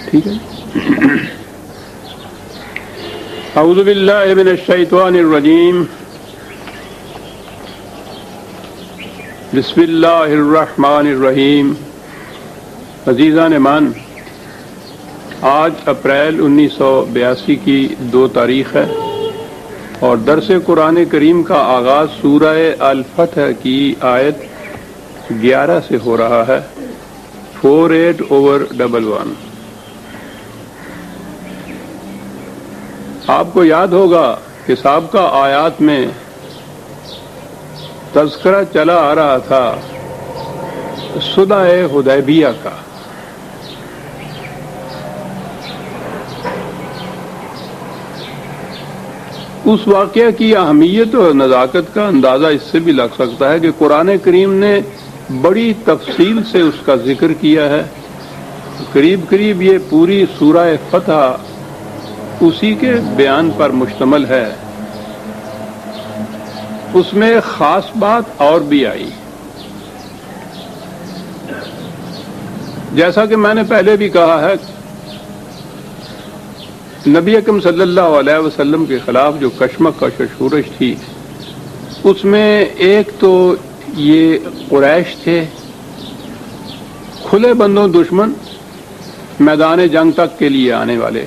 ٹھیک ہے. اعوذ باللہ من الشیطان الرجیم. بسم اللہ الرحمن الرحیم. عزیزان ایمان، آج اپریل 1982 کی 2 تاریخ ہے اور درس قرآن کریم کا آغاز سورہ الفتح کی آیت 11 سے ہو رہا ہے. 48/11. آپ کو یاد ہوگا کہ سابقہ آیات میں تذکرہ چلا آ رہا تھا صلح حدیبیہ کا. اس واقعہ کی اہمیت اور نزاکت کا اندازہ اس سے بھی لگ سکتا ہے کہ قرآن کریم نے بڑی تفصیل سے اس کا ذکر کیا ہے. قریب قریب یہ پوری سورہ فتح اسی کے بیان پر مشتمل ہے. اس میں خاص بات اور بھی آئی، جیسا کہ میں نے پہلے بھی کہا ہے، نبی اکرم صلی اللہ علیہ وسلم کے خلاف جو کشمکش و شورش تھی، اس میں ایک تو یہ قریش تھے، کھلے بندوں دشمن، میدان جنگ تک کے لیے آنے والے.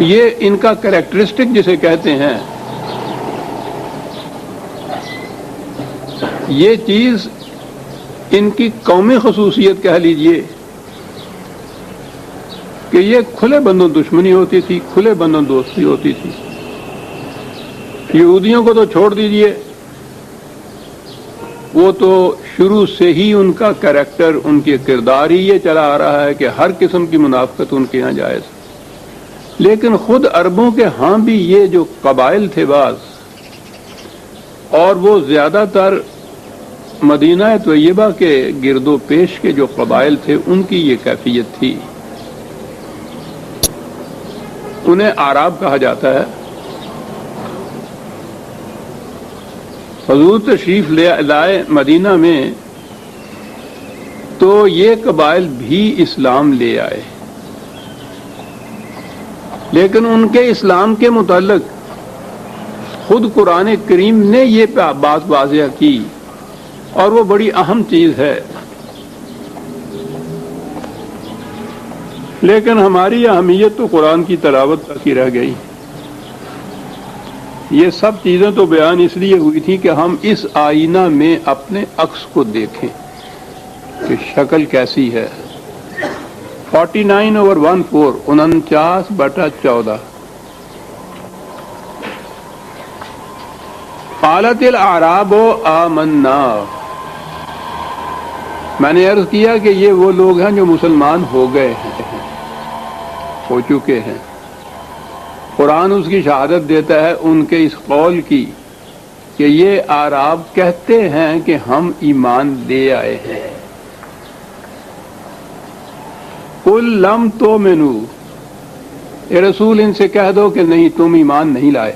یہ ان کا کریکٹرسٹک جسے کہتے ہیں، یہ چیز ان کی قومی خصوصیت کہہ لیجئے کہ یہ کھلے بندوں دشمنی ہوتی تھی، کھلے بندوں دوستی ہوتی تھی. یہودیوں کو تو چھوڑ دیجئے، وہ تو شروع سے ہی ان کا کریکٹر، ان کے کردار ہی یہ چلا آ رہا ہے کہ ہر قسم کی منافقت ان کے ہاں جائز. لیکن خود عربوں کے ہاں بھی یہ جو قبائل تھے بعض، اور وہ زیادہ تر مدینہ طیبہ کے گرد و پیش کے جو قبائل تھے، ان کی یہ کیفیت تھی. انہیں اعراب کہا جاتا ہے. حضور تشریف لائے مدینہ میں تو یہ قبائل بھی اسلام لے آئے، لیکن ان کے اسلام کے متعلق خود قرآن کریم نے یہ بات واضح کی، اور وہ بڑی اہم چیز ہے. لیکن ہماری اہمیت تو قرآن کی تلاوت تک ہی رہ گئی. یہ سب چیزیں تو بیان اس لیے ہوئی تھی کہ ہم اس آئینہ میں اپنے عکس کو دیکھیں کہ شکل کیسی ہے. 49/14 49/14. قالت الاعراب آمنا. میں نے عرض کیا کہ یہ وہ لوگ ہیں جو مسلمان ہو گئے ہیں، ہو چکے ہیں. قرآن اس کی شہادت دیتا ہے ان کے اس قول کی کہ یہ اعراب کہتے ہیں کہ ہم ایمان لے آئے ہیں. قل لم تؤمنوا، اے رسول ان سے کہہ دو کہ نہیں، تم ایمان نہیں لائے.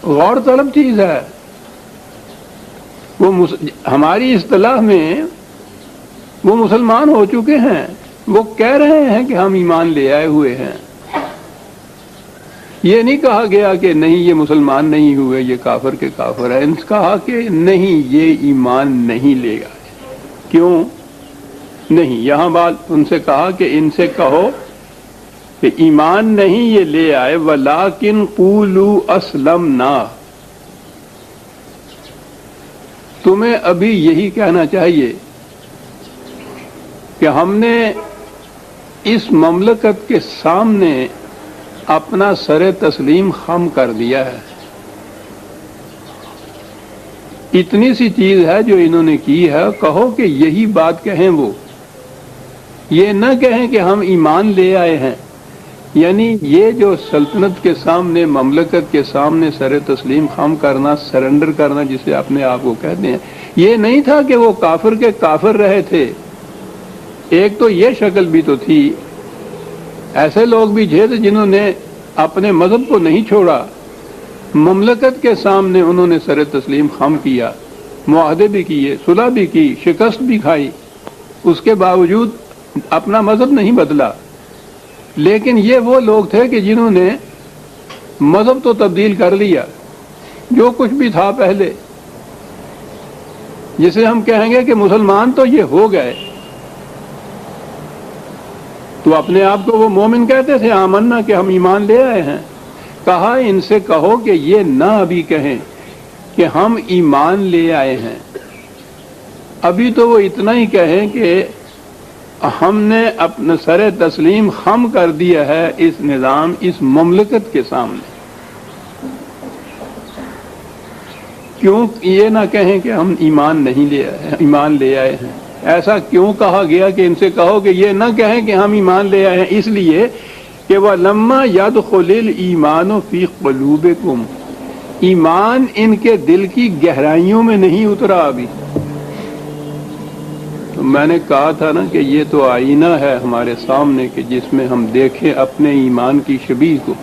غور طلب چیز ہے. وہ ہماری اصطلاح میں وہ مسلمان ہو چکے ہیں، وہ کہہ رہے ہیں کہ ہم ایمان لے آئے ہوئے ہیں. یہ نہیں کہا گیا کہ نہیں یہ مسلمان نہیں ہوئے، یہ کافر کے کافر ہے. ان سے کہا کہ نہیں، یہ ایمان نہیں لے گا. کیوں نہیں؟ یہاں بات ان سے کہا کہ ان سے کہو کہ ایمان نہیں یہ لے آئے، وَلَٰكِنْ قُولُوا أَسْلَمْنَا. تمہیں ابھی یہی کہنا چاہیے کہ ہم نے اس مملکت کے سامنے اپنا سر تسلیم خم کر دیا ہے. اتنی سی چیز ہے جو انہوں نے کی ہے. کہو کہ یہی بات کہیں، وہ یہ نہ کہیں کہ ہم ایمان لے آئے ہیں. یعنی یہ جو سلطنت کے سامنے، مملکت کے سامنے سر تسلیم خم کرنا، سرنڈر کرنا جسے اپنے آپ کو کہتے ہیں، یہ نہیں تھا کہ وہ کافر کے کافر رہے تھے. ایک تو یہ شکل بھی تو تھی. ایسے لوگ بھی تھے جنہوں نے اپنے مذہب کو نہیں چھوڑا، مملکت کے سامنے انہوں نے سر تسلیم خم کیا، معاہدے بھی کیے، صلح بھی کی، شکست بھی کھائی. اس کے باوجود اپنا مذہب نہیں بدلا، لیکن یہ وہ لوگ تھے کہ جنہوں نے مذہب تو تبدیل کر لیا، جو کچھ بھی تھا پہلے، جسے ہم کہیں گے کہ مسلمان تو یہ ہو گئے، تو اپنے آپ کو وہ مومن کہتے تھے، آمنا کہ ہم ایمان لے آئے ہیں۔ کہا ان سے کہو کہ یہ نہ ابھی کہیں کہ ہم ایمان لے آئے ہیں، ابھی تو وہ اتنا ہی کہیں کہ ہم نے اپنا سر تسلیم خم کر دیا ہے اس نظام، اس مملکت کے سامنے۔ کیوں یہ نہ کہیں کہ ہم ایمان نہیں لے آئے، ایمان لے آئے ہیں؟ ایسا کیوں کہا گیا کہ ان سے کہو کہ یہ نہ کہیں کہ ہم ایمان لے آئے ہیں؟ اس لیے کہ وَلَمَّا يَدْخُلِ الْإِيمَانُ فِي قُلُوبِكُمْ، ایمان ان کے دل کی گہرائیوں میں نہیں اترا ابھی۔ تو میں نے کہا تھا نا کہ یہ تو آئینہ ہے ہمارے سامنے کہ جس میں ہم دیکھیں اپنے ایمان کی شبیہ کو۔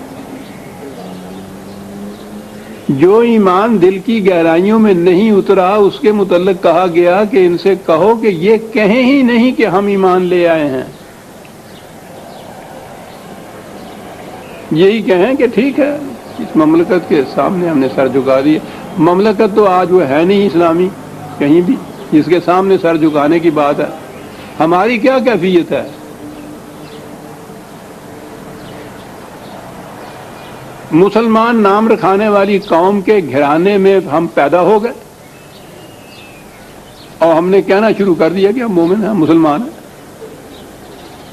جو ایمان دل کی گہرائیوں میں نہیں اترا اس کے متعلق کہا گیا کہ ان سے کہو کہ یہ کہیں ہی نہیں کہ ہم ایمان لے آئے ہیں، یہی کہیں کہ ٹھیک ہے اس مملکت کے سامنے ہم نے سر جھکا دیا۔ مملکت تو آج وہ ہے نہیں اسلامی کہیں بھی جس کے سامنے سر جھکانے کی بات ہے۔ ہماری کیا کیفیت ہے؟ مسلمان نام رکھانے والی قوم کے گھرانے میں ہم پیدا ہو گئے اور ہم نے کہنا شروع کر دیا کہ ہم مومن ہیں، مسلمان ہیں۔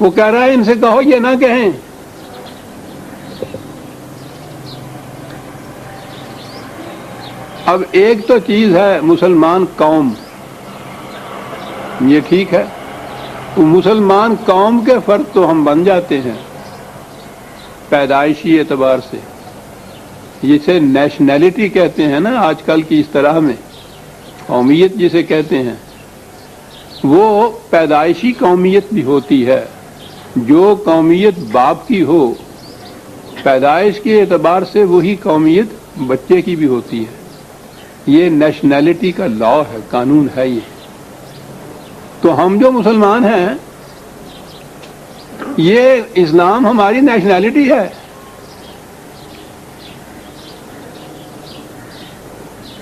وہ کہہ رہا ہے ان سے کہو یہ نہ کہیں۔ اب ایک تو چیز ہے مسلمان قوم، یہ ٹھیک ہے، تو مسلمان قوم کے فرد تو ہم بن جاتے ہیں پیدائشی اعتبار سے، جسے نیشنلٹی کہتے ہیں نا آج کل کی اصطلاح میں، قومیت جسے کہتے ہیں، وہ پیدائشی قومیت بھی ہوتی ہے۔ جو قومیت باپ کی ہو پیدائش کے اعتبار سے وہی قومیت بچے کی بھی ہوتی ہے۔ یہ نیشنلٹی کا لا ہے، قانون ہے یہ۔ تو ہم جو مسلمان ہیں، یہ اسلام ہماری نیشنلٹی ہے۔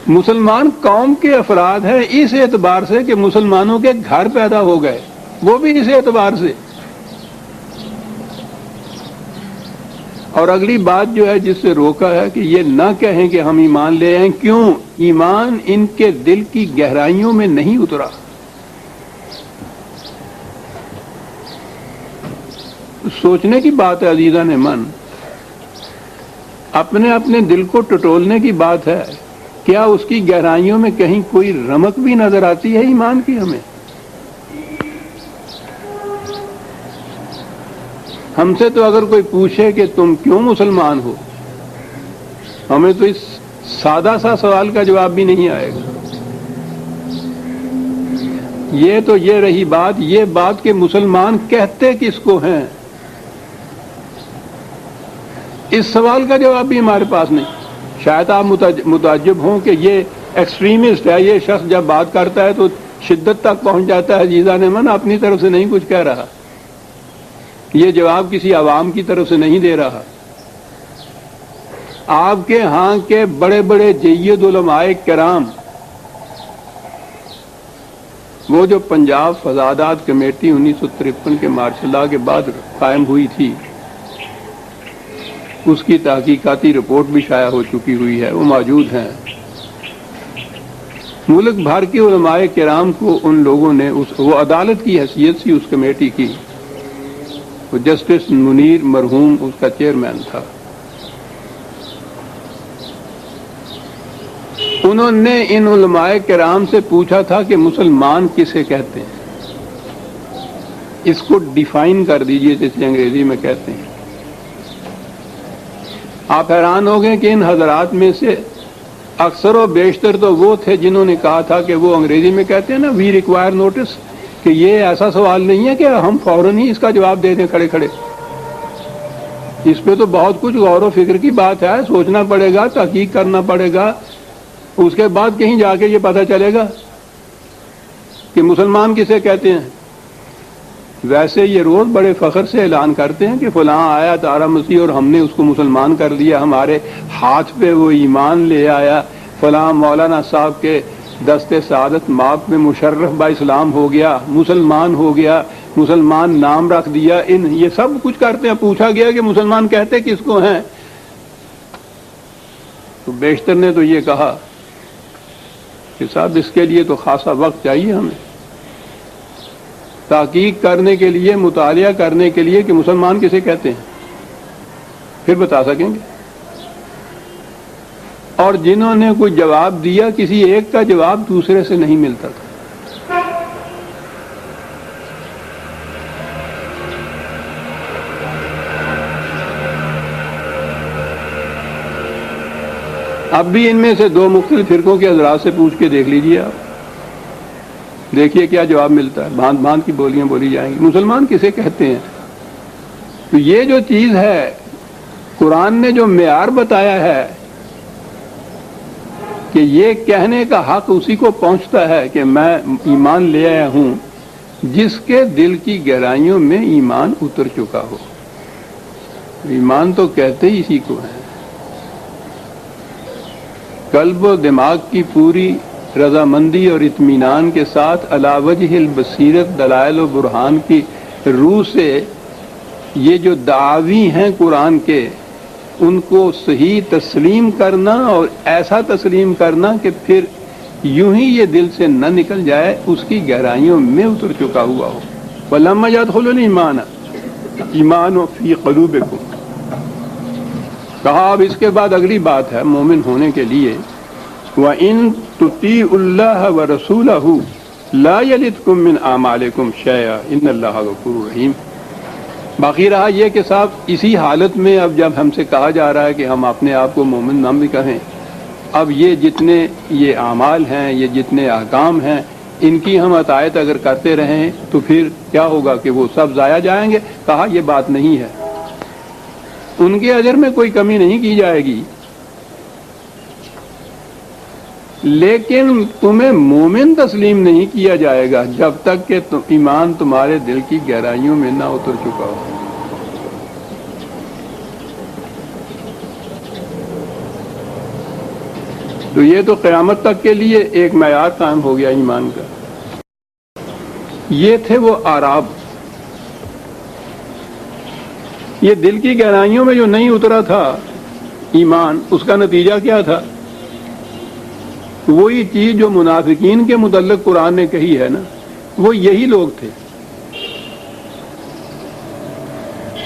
مسلمان قوم کے افراد ہیں اس اعتبار سے کہ مسلمانوں کے گھر پیدا ہو گئے، وہ بھی اس اعتبار سے۔ اور اگلی بات جو ہے جس سے روکا ہے کہ یہ نہ کہیں کہ ہم ایمان لے آئیں، کیوں؟ ایمان ان کے دل کی گہرائیوں میں نہیں اترا۔ سوچنے کی بات ہے عزیزان من، اپنے اپنے دل کو ٹٹولنے کی بات ہے۔ کیا اس کی گہرائیوں میں کہیں کوئی رمق بھی نظر آتی ہے ایمان کی ہمیں؟ ہم سے تو اگر کوئی پوچھے کہ تم کیوں مسلمان ہو، ہمیں تو اس سادہ سا سوال کا جواب بھی نہیں آئے گا۔ یہ تو یہ رہی بات، یہ بات کہ مسلمان کہتے کس کو ہیں، اس سوال کا جواب بھی ہمارے پاس نہیں۔ شاید آپ متعجب ہوں کہ یہ ایکسٹریمسٹ ہے، یہ شخص جب بات کرتا ہے تو شدت تک پہنچ جاتا ہے۔ عزیزان من، اپنی طرف سے نہیں کچھ کہہ رہا، یہ جواب کسی عوام کی طرف سے نہیں دے رہا۔ آپ کے ہاں کے بڑے بڑے جید علماء کرام، وہ جو پنجاب فضادات کمیٹی 1953 کے مارشل لاء کے بعد قائم ہوئی تھی، اس کی تحقیقاتی رپورٹ بھی شائع ہو چکی ہوئی ہے، وہ موجود ہیں۔ ملک بھر کے علماء کرام کو ان لوگوں نے وہ عدالت کی حیثیت سی اس کمیٹی کی، وہ جسٹس منیر مرحوم اس کا چیئرمین تھا۔ انہوں نے ان علماء کرام سے پوچھا تھا کہ مسلمان کسے کہتے ہیں، اس کو ڈیفائن کر دیجئے جسے انگریزی میں کہتے ہیں۔ آپ حیران ہو گئے کہ ان حضرات میں سے اکثر و بیشتر تو وہ تھے جنہوں نے کہا تھا کہ وہ انگریزی میں کہتے ہیں نا وی ریکوائر نوٹس، کہ یہ ایسا سوال نہیں ہے کہ ہم فوراً ہی اس کا جواب دے دیں کھڑے کھڑے، اس پہ تو بہت کچھ غور و فکر کی بات ہے، سوچنا پڑے گا، تحقیق کرنا پڑے گا، اس کے بعد کہیں جا کے یہ پتہ چلے گا کہ مسلمان کسے کہتے ہیں۔ ویسے یہ روز بڑے فخر سے اعلان کرتے ہیں کہ فلاں آیا تارا مسیح اور ہم نے اس کو مسلمان کر دیا، ہمارے ہاتھ پہ وہ ایمان لے آیا، فلاں مولانا صاحب کے دستے سعادت ماپ میں مشرف با اسلام ہو گیا، مسلمان ہو گیا، مسلمان نام رکھ دیا، یہ سب کچھ کرتے ہیں۔ پوچھا گیا کہ مسلمان کہتے کس کو ہیں، تو بیشتر نے تو یہ کہا کہ صاحب اس کے لیے تو خاصا وقت چاہیے ہمیں، تحقیق کرنے کے لیے، مطالعہ کرنے کے لیے کہ مسلمان کسے کہتے ہیں، پھر بتا سکیں گے۔ اور جنہوں نے کوئی جواب دیا، کسی ایک کا جواب دوسرے سے نہیں ملتا تھا۔ اب بھی ان میں سے دو مختلف فرقوں کے حضرات سے پوچھ کے دیکھ لیجیے آپ، دیکھیے کیا جواب ملتا ہے۔ بھانت بھانت کی بولیاں بولی جائیں گی، مسلمان کسے کہتے ہیں۔ تو یہ جو چیز ہے، قرآن نے جو معیار بتایا ہے کہ یہ کہنے کا حق اسی کو پہنچتا ہے کہ میں ایمان لے آیا ہوں جس کے دل کی گہرائیوں میں ایمان اتر چکا ہو۔ ایمان تو کہتے ہی اسی کو ہے، قلب و دماغ کی پوری رضامندی اور اطمینان کے ساتھ علی وجہ البصیرت دلائل و برہان کی روح سے یہ جو دعاوی ہیں قرآن کے، ان کو صحیح تسلیم کرنا، اور ایسا تسلیم کرنا کہ پھر یوں ہی یہ دل سے نہ نکل جائے، اس کی گہرائیوں میں اتر چکا ہوا ہو۔ وَلَمَّا يَدْخُلُ الْإِيمَانَ ایمان فی قلوبکم، کہا اب اس کے بعد اگلی بات ہے مومن ہونے کے لیے، وَإِن تُطِيعُوا اللَّهَ وَرَسُولَهُ لَا يَلِدْكُم مِّنْ أَعْمَالِكُمْ شَيْئًا إِنَّ اللَّهَ غَفُورٌ رَحِيمٌ۔ باقی رہا یہ کہ صاحب اسی حالت میں اب جب ہم سے کہا جا رہا ہے کہ ہم اپنے آپ کو مومن نام بھی کہیں، اب یہ جتنے یہ اعمال ہیں، یہ جتنے احکام ہیں، ان کی ہم اطاعت اگر کرتے رہیں تو پھر کیا ہوگا کہ وہ سب ضائع جائیں گے۔ کہا یہ بات نہیں ہے، ان کے اجر میں کوئی کمی نہیں کی جائے گی، لیکن تمہیں مومن تسلیم نہیں کیا جائے گا جب تک کہ ایمان تمہارے دل کی گہرائیوں میں نہ اتر چکا ہو۔ تو یہ تو قیامت تک کے لیے ایک معیار قائم ہو گیا ایمان کا۔ یہ تھے وہ آراب، یہ دل کی گہرائیوں میں جو نہیں اترا تھا ایمان، اس کا نتیجہ کیا تھا؟ وہی چیز جو منافقین کے متعلق قرآن نے کہی ہے نا، وہ یہی لوگ تھے۔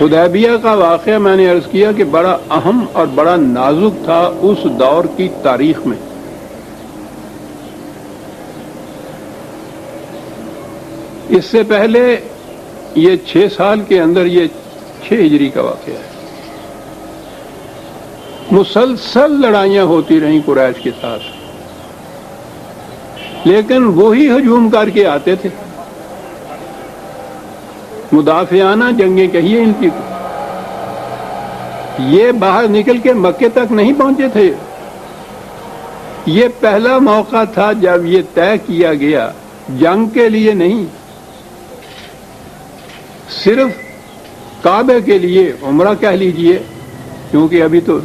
حدیبیہ کا واقعہ میں نے عرض کیا کہ بڑا اہم اور بڑا نازک تھا اس دور کی تاریخ میں۔ اس سے پہلے یہ 6 سال کے اندر، یہ 6 ہجری کا واقعہ ہے، مسلسل لڑائیاں ہوتی رہیں قریش کے ساتھ، لیکن وہی ہجوم کر کے آتے تھے، مدافعانہ جنگیں کہیے ان کی، یہ باہر نکل کے مکے تک نہیں پہنچے تھے۔ یہ پہلا موقع تھا جب یہ طے کیا گیا، جنگ کے لیے نہیں، صرف کعبے کے لیے، عمرہ کہہ لیجئے، کیونکہ ابھی تو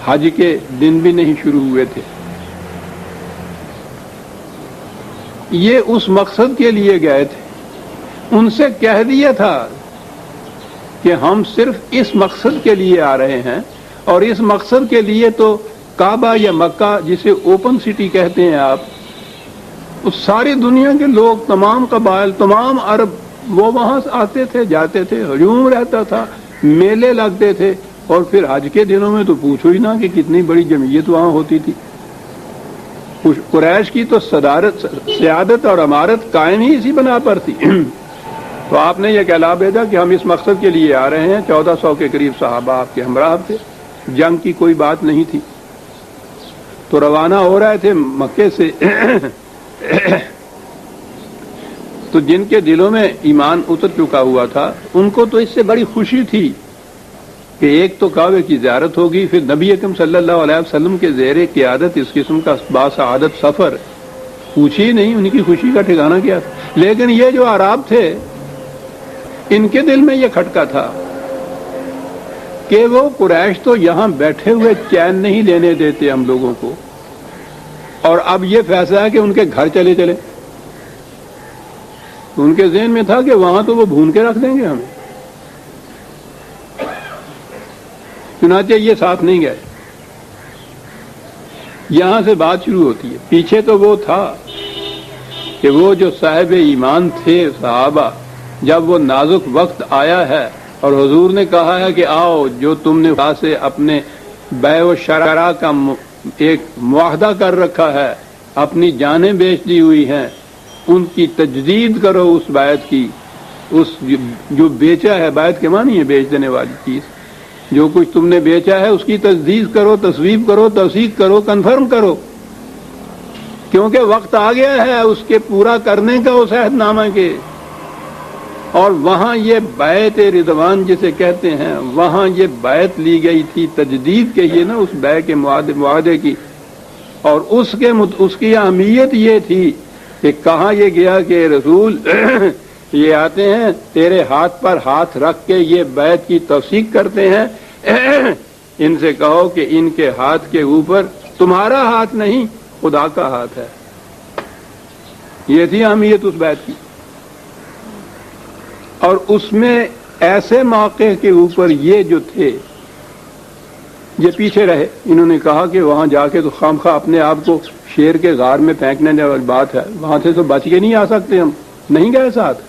حج کے دن بھی نہیں شروع ہوئے تھے۔ یہ اس مقصد کے لیے گئے تھے، ان سے کہہ دیا تھا کہ ہم صرف اس مقصد کے لیے آ رہے ہیں، اور اس مقصد کے لیے تو کعبہ یا مکہ جسے اوپن سٹی کہتے ہیں آپ، اس ساری دنیا کے لوگ، تمام قبائل، تمام عرب، وہ وہاں آتے تھے، جاتے تھے، ہجوم رہتا تھا، میلے لگتے تھے، اور پھر حج کے دنوں میں تو پوچھو ہی نہ کہ کتنی بڑی جمعیت وہاں ہوتی تھی۔ قریش کی تو سیادت اور امارت قائم ہی اسی بنا پر تھی۔ تو آپ نے یہ کہلا بھیجا کہ ہم اس مقصد کے لیے آ رہے ہیں۔ 1400 کے قریب صحابہ آپ کے ہمراہ تھے، جنگ کی کوئی بات نہیں تھی، تو روانہ ہو رہے تھے مکے سے۔ تو جن کے دلوں میں ایمان اتر چکا ہوا تھا، ان کو تو اس سے بڑی خوشی تھی کہ ایک تو کعبے کی زیارت ہوگی، پھر نبی اکرم صلی اللہ علیہ وسلم کے زیر قیادت اس قسم کا باسعادت سفر، پوچھی نہیں ان کی خوشی کا ٹھکانہ کیا تھا۔ لیکن یہ جو اعراب تھے، ان کے دل میں یہ کھٹکا تھا کہ وہ قریش تو یہاں بیٹھے ہوئے چین نہیں لینے دیتے ہم لوگوں کو، اور اب یہ فیصلہ ہے کہ ان کے گھر چلے چلے. ان کے ذہن میں تھا کہ وہاں تو وہ بھون کے رکھ دیں گے ہمیں، چنانچہ یہ ساتھ نہیں گئے. یہاں سے بات شروع ہوتی ہے. پیچھے تو وہ تھا کہ وہ جو صاحب ایمان تھے صحابہ، جب وہ نازک وقت آیا ہے اور حضور نے کہا ہے کہ آؤ، جو تم نے خدا سے اپنے بیع و شرع کا ایک معاہدہ کر رکھا ہے، اپنی جانیں بیچ دی ہوئی ہیں، ان کی تجدید کرو. اس بیعت کی، اس جو بیچا ہے، بیعت کے معنی ہے بیچ دینے والی چیز. جو کچھ تم نے بیچا ہے اس کی تجدید کرو، تصویب کرو، توثیق کرو، کنفرم کرو، کیونکہ وقت آ گیا ہے اس کے پورا کرنے کا، اس عہد نامہ کے. اور وہاں یہ بیعت رضوان جسے کہتے ہیں، وہاں یہ بیعت لی گئی تھی، تجدید کہیے نا اس بیع کے معاہدے کی. اور اس کی اہمیت یہ تھی کہ کہاں یہ گیا کہ رسول یہ آتے ہیں تیرے ہاتھ پر ہاتھ رکھ کے یہ بیعت کی توثیق کرتے ہیں، ان سے کہو کہ ان کے ہاتھ کے اوپر تمہارا ہاتھ نہیں خدا کا ہاتھ ہے. یہ تھی اہمیت اس بیعت کی. اور اس میں ایسے موقع کے اوپر یہ جو تھے یہ پیچھے رہے. انہوں نے کہا کہ وہاں جا کے تو خام خواہ اپنے آپ کو شیر کے غار میں پھینکنے والی بات ہے، وہاں سے تو بچ کے نہیں آ سکتے ہم، نہیں گئے ساتھ.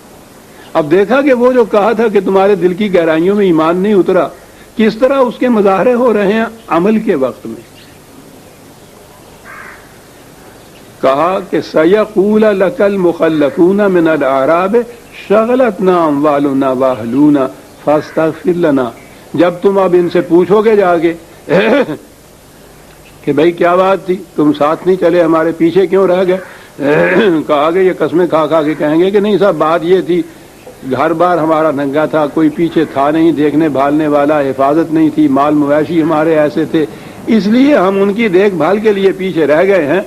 اب دیکھا کہ وہ جو کہا تھا کہ تمہارے دل کی گہرائیوں میں ایمان نہیں اترا، کس طرح اس کے مظاہرے ہو رہے ہیں عمل کے وقت میں. کہا کہ سَيَقُولَ لَكَ الْمُخَلَّفُونَ مِنَ الْأَعْرَابِ شَغَلَتْنَا أَمْوَالُنَا وَأَهْلُونَا فَاسْتَغْفِرْ لَنَا. جب تم اب ان سے پوچھو گے جا کے کہ بھائی کیا بات تھی، تم ساتھ نہیں چلے، ہمارے پیچھے کیوں رہ گئے، کہا کہ یہ قسمیں کھا کھا کے کہیں گے کہ نہیں صاحب بات یہ تھی، گھر بار ہمارا ننگا تھا، کوئی پیچھے تھا نہیں دیکھنے بھالنے والا، حفاظت نہیں تھی، مال مویشی ہمارے ایسے تھے، اس لیے ہم ان کی دیکھ بھال کے لیے پیچھے رہ گئے ہیں.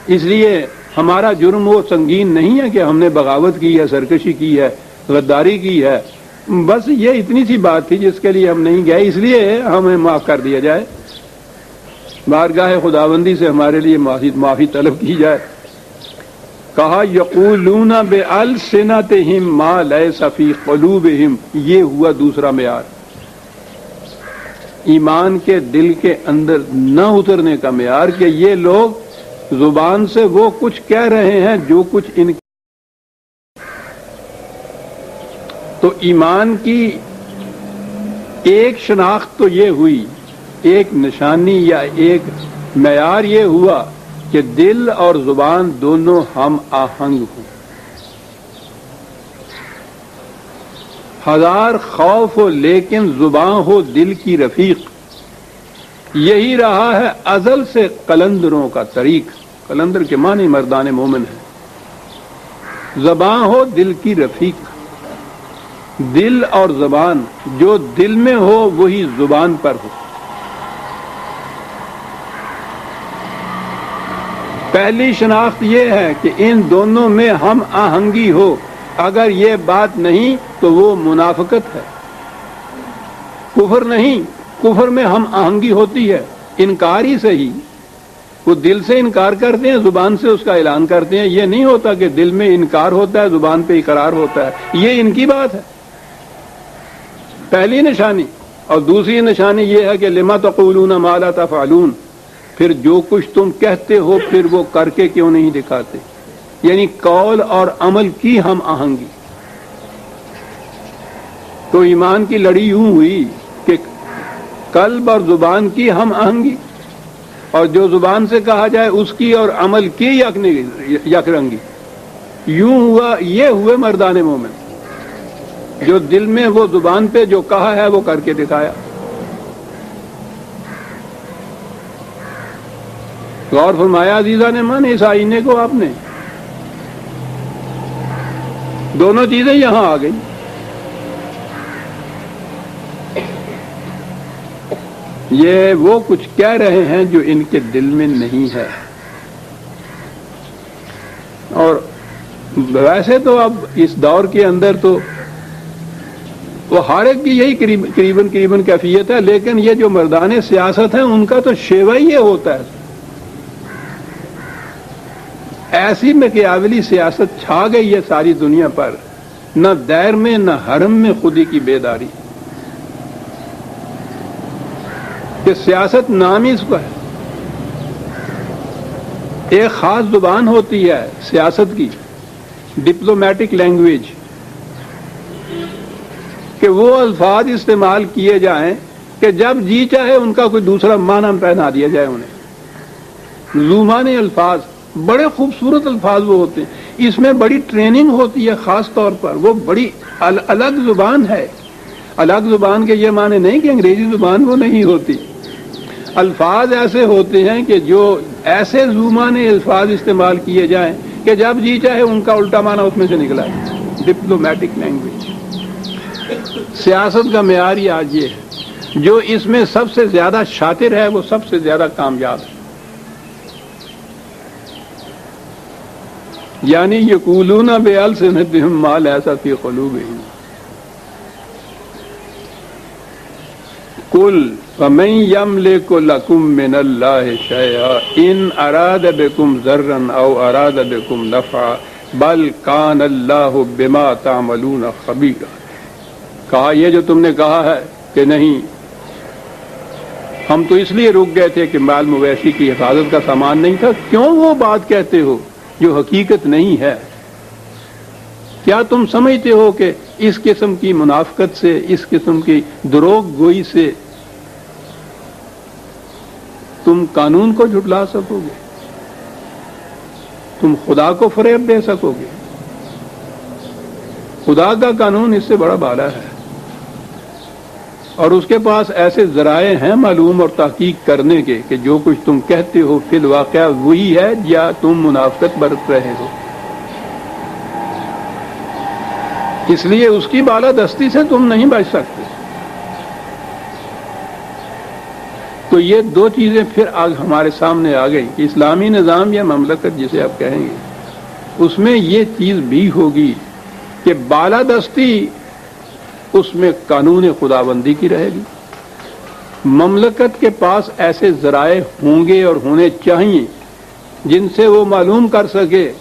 اس لیے ہمارا جرم وہ سنگین نہیں ہے کہ ہم نے بغاوت کی ہے، سرکشی کی ہے، غداری کی ہے، بس یہ اتنی سی بات تھی جس کے لیے ہم نہیں گئے، اس لیے ہمیں معاف کر دیا جائے، بارگاہ خداوندی سے ہمارے لیے معافی طلب کی جائے. کہا یقولون بألسنتہم ما لیس فی قلوبہم. یہ ہوا دوسرا معیار، ایمان کے دل کے اندر نہ اترنے کا معیار، کہ یہ لوگ زبان سے وہ کچھ کہہ رہے ہیں جو کچھ ان. تو ایمان کی ایک شناخت تو یہ ہوئی، ایک نشانی یا ایک معیار یہ ہوا کہ دل اور زبان دونوں ہم آہنگ ہوں. ہزار خوف ہو لیکن زبان ہو دل کی رفیق. یہی رہا ہے ازل سے قلندروں کا طریق. قلندر کے معنی مردان مومن ہے. زبان ہو دل کی رفیق. دل اور زبان جو دل میں ہو وہی زبان پر ہو. پہلی شناخت یہ ہے کہ ان دونوں میں ہم آہنگی ہو. اگر یہ بات نہیں تو وہ منافقت ہے، کفر نہیں. کفر میں ہم آہنگی ہوتی ہے، انکار ہی صحیح. وہ دل سے انکار کرتے ہیں، زبان سے اس کا اعلان کرتے ہیں. یہ نہیں ہوتا کہ دل میں انکار ہوتا ہے، زبان پہ اقرار ہوتا ہے. یہ ان کی بات ہے، پہلی نشانی. اور دوسری نشانی یہ ہے کہ لما تقولون ما لا تفعلون. پھر جو کچھ تم کہتے ہو پھر وہ کر کے کیوں نہیں دکھاتے. یعنی قول اور عمل کی ہم آہنگی. تو ایمان کی لڑی یوں ہوئی کہ قلب اور زبان کی ہم آہنگی، اور جو زبان سے کہا جائے اس کی اور عمل کی یک رنگی. یوں ہوا. یہ ہوئے مردان مومن، جو دل میں وہ زبان پہ جو کہا ہے وہ کر کے دکھایا. غور فرمایا عزیزہ نے من اس آئینے کو آپ نے. دونوں چیزیں یہاں آ گئی. یہ وہ کچھ کہہ رہے ہیں جو ان کے دل میں نہیں ہے. اور ویسے تو اب اس دور کے اندر تو وہ ہر ایک کی یہی قریباً کیفیت ہے، لیکن یہ جو مردان سیاست ہیں ان کا تو شیوہ ہی یہ ہوتا ہے. ایسی مکیاولی سیاست چھا گئی ہے ساری دنیا پر، نہ دیر میں نہ حرم میں خودی کی بیداری، کہ سیاست نام ہی اس کا ہے. ایک خاص زبان ہوتی ہے سیاست کی، ڈپلومیٹک لینگویج، کہ وہ الفاظ استعمال کیے جائیں کہ جب جی چاہے ان کا کوئی دوسرا معنی پہنا دیا جائے انہیں. زومانے الفاظ، بڑے خوبصورت الفاظ وہ ہوتے ہیں، اس میں بڑی ٹریننگ ہوتی ہے خاص طور پر. وہ بڑی الگ زبان ہے. الگ زبان کے یہ معنی نہیں کہ انگریزی زبان وہ نہیں ہوتی. الفاظ ایسے ہوتے ہیں کہ جو ایسے زومانے الفاظ استعمال کیے جائیں کہ جب جی چاہے ان کا الٹا معنی اس میں سے نکلا ہے. Diplomatic language. سیاست کا معیار ہی آج یہ ہے. جو اس میں سب سے زیادہ شاطر ہے وہ سب سے زیادہ کامیاب ہے. یعنی یقولون بألسنتہم ما لیس فی قلوبہم. قل فمن یملک لکم من اللہ شیئا ان اراد بکم ضرا او اراد بکم نفعا بل کان اللہ بما تعملون خبیرا. کہا یہ جو تم نے کہا ہے کہ نہیں ہم تو اس لیے رک گئے تھے کہ مال مویشی کی حفاظت کا سامان نہیں تھا، کیوں وہ بات کہتے ہو جو حقیقت نہیں ہے؟ کیا تم سمجھتے ہو کہ اس قسم کی منافقت سے، اس قسم کی دروغ گوئی سے تم قانون کو جھٹلا سکو گے؟ تم خدا کو فریب دے سکو گے؟ خدا کا قانون اس سے بڑا بالا ہے، اور اس کے پاس ایسے ذرائع ہیں معلوم اور تحقیق کرنے کے کہ جو کچھ تم کہتے ہو فی الواقع وہی ہے یا تم منافقت برت رہے ہو. اس لیے اس کی بالادستی سے تم نہیں بچ سکتے. تو یہ دو چیزیں پھر آج ہمارے سامنے آ گئی کہ اسلامی نظام یا مملکت جسے آپ کہیں گے اس میں یہ چیز بھی ہوگی کہ بالادستی اس میں قانون خداوندی کی رہے گی. مملکت کے پاس ایسے ذرائع ہوں گے اور ہونے چاہیے جن سے وہ معلوم کر سکے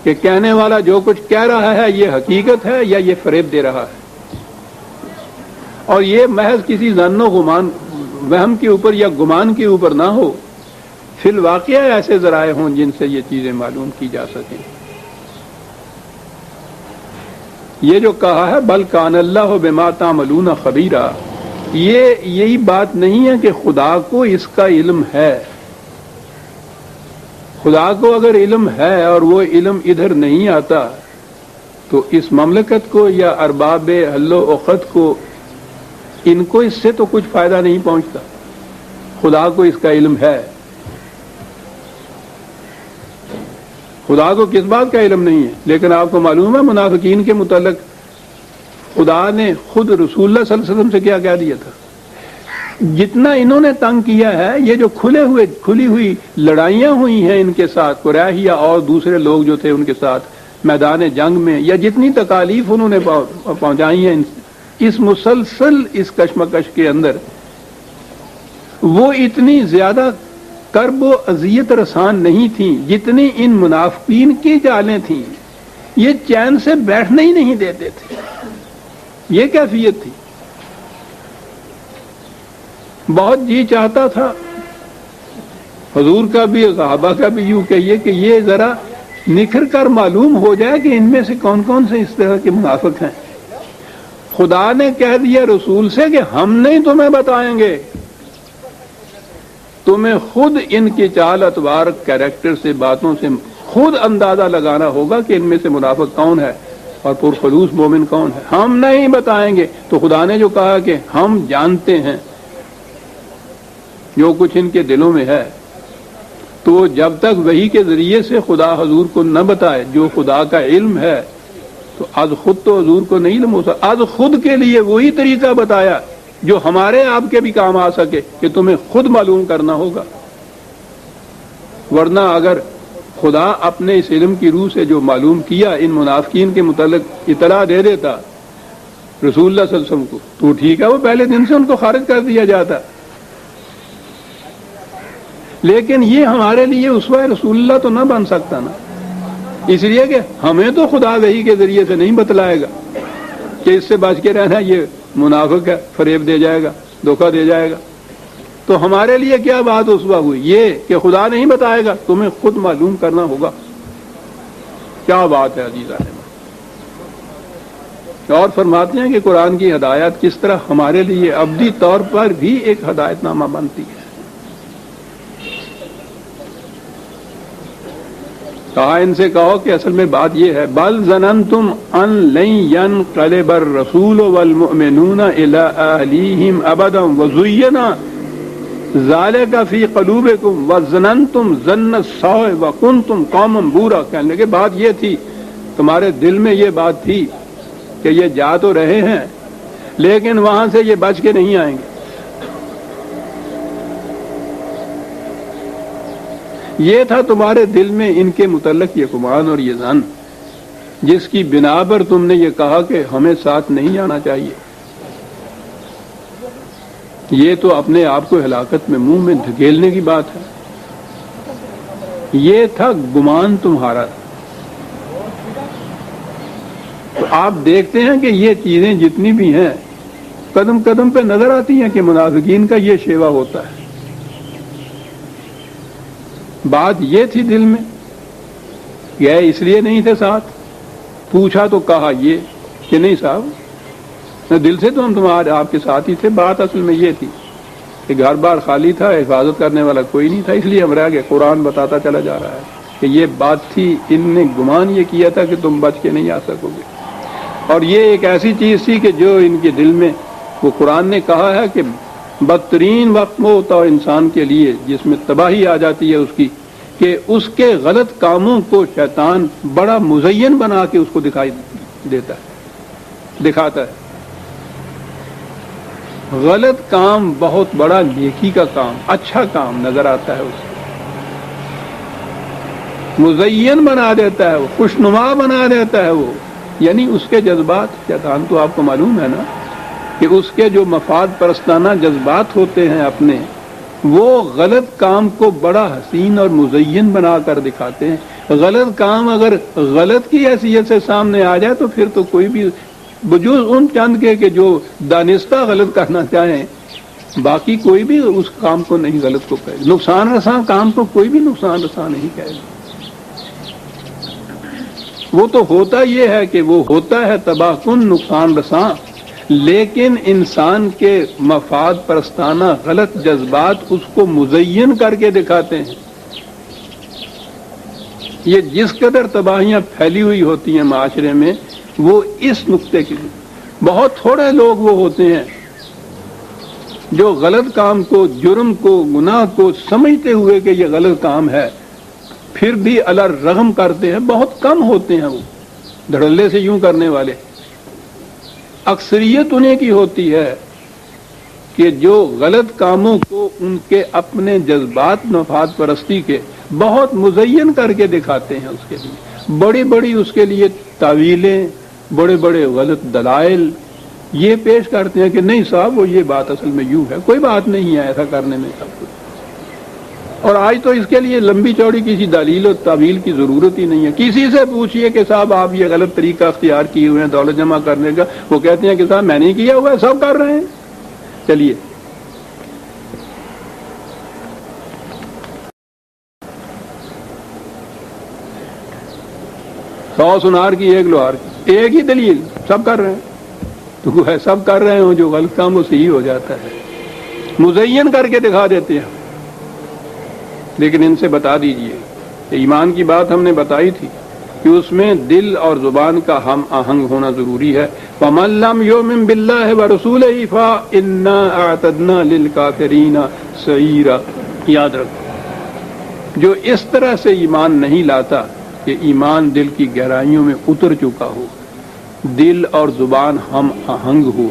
کہ کہنے والا جو کچھ کہہ رہا ہے یہ حقیقت ہے یا یہ فریب دے رہا ہے، اور یہ محض کسی ظن و گمان وہم کے اوپر یا گمان کے اوپر نہ ہو. فی الواقع ایسے ذرائع ہوں جن سے یہ چیزیں معلوم کی جا سکیں. یہ جو کہا ہے بل کان اللہ بما تعملون خبیرا، یہی بات نہیں ہے کہ خدا کو اس کا علم ہے. خدا کو اگر علم ہے اور وہ علم ادھر نہیں آتا تو اس مملکت کو یا ارباب حل و عقد کو ان کو اس سے تو کچھ فائدہ نہیں پہنچتا. خدا کو اس کا علم ہے. خدا کو کس بات کا علم نہیں ہے؟ لیکن آپ کو معلوم ہے منافقین کے متعلق خدا نے خود رسول اللہ صلی اللہ علیہ وسلم سے کیا کہہ دیا تھا؟ جتنا انہوں نے تنگ کیا ہے، یہ جو کھلی ہوئی لڑائیاں ہوئی ہیں ان کے ساتھ، قریش اور دوسرے لوگ جو تھے ان کے ساتھ میدان جنگ میں، یا جتنی تکالیف انہوں نے پہنچائی ہیں اس مسلسل اس کشمکش کے اندر، وہ اتنی زیادہ کرب و اذیت رسان نہیں تھیں جتنی ان منافقین کی چالیں تھیں. یہ چین سے بیٹھنے ہی نہیں دیتے تھے. یہ کیفیت تھی. بہت جی چاہتا تھا حضور کا بھی صحابہ کا بھی یوں کہیے کہ یہ ذرا نکھر کر معلوم ہو جائے کہ ان میں سے کون کون سے اس طرح کے منافق ہیں. خدا نے کہہ دیا رسول سے کہ ہم نہیں تمہیں بتائیں گے، تمہیں خود ان کی چال اتوار کیریکٹر سے باتوں سے خود اندازہ لگانا ہوگا کہ ان میں سے منافق کون ہے اور پرخلوص مومن کون ہے. ہم نہیں بتائیں گے. تو خدا نے جو کہا کہ ہم جانتے ہیں جو کچھ ان کے دلوں میں ہے، تو جب تک وحی کے ذریعے سے خدا حضور کو نہ بتائے جو خدا کا علم ہے، تو از خود تو حضور کو نہیں علم ہو سکتا. از خود کے لیے وہی طریقہ بتایا جو ہمارے آپ کے بھی کام آ سکے کہ تمہیں خود معلوم کرنا ہوگا. ورنہ اگر خدا اپنے اس علم کی روح سے جو معلوم کیا ان منافقین کے متعلق اطلاع دے دیتا رسول اللہ صلی اللہ علیہ وسلم کو تو ٹھیک ہے، وہ پہلے دن سے ان کو خارج کر دیا جاتا، لیکن یہ ہمارے لیے اسوہ رسول اللہ تو نہ بن سکتا نا، اس لیے کہ ہمیں تو خدا وحی کے ذریعے سے نہیں بتلائے گا کہ اس سے بچ کے رہنا، یہ منافق ہے، فریب دے جائے گا، دھوکہ دے جائے گا. تو ہمارے لیے کیا بات اسوہ ہوئی؟ یہ کہ خدا نہیں بتائے گا، تمہیں خود معلوم کرنا ہوگا. کیا بات ہے عزیزان. اور فرماتے ہیں کہ قرآن کی ہدایت کس طرح ہمارے لیے ابدی طور پر بھی ایک ہدایت نامہ بنتی ہے. کہا ان سے کہو کہ اصل میں بات یہ ہے، بل ظننتم ان لن ينقلب الرسول والمؤمنون الى اهليهم ابدا وزين ذلك في قلوبكم وظننتم ظن السوء وكنتم قوما بورا. کہنے لگے بات یہ تھی، تمہارے دل میں یہ بات تھی کہ یہ جا تو رہے ہیں لیکن وہاں سے یہ بچ کے نہیں آئیں گے. یہ تھا تمہارے دل میں ان کے متعلق یہ گمان اور یہ ظن، جس کی بنا پر تم نے یہ کہا کہ ہمیں ساتھ نہیں جانا چاہیے. یہ تو اپنے آپ کو ہلاکت میں منہ میں دھکیلنے کی بات ہے. یہ تھا گمان تمہارا. تو آپ دیکھتے ہیں کہ یہ چیزیں جتنی بھی ہیں قدم قدم پہ نظر آتی ہیں کہ منافقین کا یہ شیوا ہوتا ہے. بات یہ تھی دل میں، گئے اس لیے نہیں تھے ساتھ، پوچھا تو کہا یہ کہ نہیں صاحب دل سے تو ہم تمہارے آپ کے ساتھ ہی تھے. بات اصل میں یہ تھی کہ گھر بار خالی تھا، حفاظت کرنے والا کوئی نہیں تھا، اس لیے ہم رہ گئے. قرآن بتاتا چلا جا رہا ہے کہ یہ بات تھی، ان نے گمان یہ کیا تھا کہ تم بچ کے نہیں آ سکو گے. اور یہ ایک ایسی چیز تھی کہ جو ان کے دل میں، وہ قرآن نے کہا ہے کہ بدترین وقت وہ ہوتا ہے انسان کے لیے جس میں تباہی آ جاتی ہے اس کی، کہ اس کے غلط کاموں کو شیطان بڑا مزین بنا کے اس کو دکھائی دیتا ہے، دکھاتا ہے. غلط کام بہت بڑا نیکی کا کام، اچھا کام نظر آتا ہے، اسے مزین بنا دیتا ہے، وہ خوشنما بنا دیتا ہے. وہ یعنی اس کے جذبات، شیطان تو آپ کو معلوم ہے نا کہ اس کے جو مفاد پرستانہ جذبات ہوتے ہیں اپنے، وہ غلط کام کو بڑا حسین اور مزین بنا کر دکھاتے ہیں. غلط کام اگر غلط کی حیثیت سے سامنے آ جائے تو پھر تو کوئی بھی بجوز ان چند کے کہ جو دانستہ غلط کرنا چاہیں، باقی کوئی بھی اس کام کو نہیں غلط کو کہے. نقصان رساں کام کو کوئی بھی نقصان رساں نہیں کہے گا. وہ تو ہوتا یہ ہے کہ وہ ہوتا ہے تباہ کن، نقصان رساں، لیکن انسان کے مفاد پرستانہ غلط جذبات اس کو مزین کر کے دکھاتے ہیں. یہ جس قدر تباہیاں پھیلی ہوئی ہوتی ہیں معاشرے میں، وہ اس نقطے کے بہت تھوڑے لوگ وہ ہوتے ہیں جو غلط کام کو، جرم کو، گناہ کو سمجھتے ہوئے کہ یہ غلط کام ہے پھر بھی الرغم کرتے ہیں. بہت کم ہوتے ہیں وہ دھڑلے سے یوں کرنے والے. اکثریت انہیں کی ہوتی ہے کہ جو غلط کاموں کو ان کے اپنے جذبات مفاد پرستی کے بہت مزین کر کے دکھاتے ہیں. اس کے لیے بڑی بڑی اس کے لیے تعویلیں، بڑے بڑے غلط دلائل یہ پیش کرتے ہیں کہ نہیں صاحب وہ یہ بات اصل میں یوں ہے، کوئی بات نہیں ہے ایسا کرنے میں سب کچھ. اور آج تو اس کے لیے لمبی چوڑی کسی دلیل و تعویل کی ضرورت ہی نہیں ہے. کسی سے پوچھئے کہ صاحب آپ یہ غلط طریقہ اختیار کیے ہوئے ہیں دولت جمع کرنے کا، وہ کہتے ہیں کہ صاحب میں نہیں کیا ہوا ہے، سب کر رہے ہیں. چلیے سو سنار کی ایک لوہار کی، ایک ہی دلیل، سب کر رہے ہیں. تو ہے سب کر رہے ہوں، جو غلط کام وہ صحیح ہو جاتا ہے، مزین کر کے دکھا دیتے ہیں. لیکن ان سے بتا دیجئے کہ ایمان کی بات ہم نے بتائی تھی کہ اس میں دل اور زبان کا ہم آہنگ ہونا ضروری ہے. وَمَن لَّمْ يُؤْمِن بِاللَّهِ وَرَسُولِهِ فَإِنَّا أَعْتَدْنَا لِلْكَافِرِينَ سَعِيرًا. یاد رکھو، جو اس طرح سے ایمان نہیں لاتا کہ ایمان دل کی گہرائیوں میں اتر چکا ہو، دل اور زبان ہم آہنگ ہو،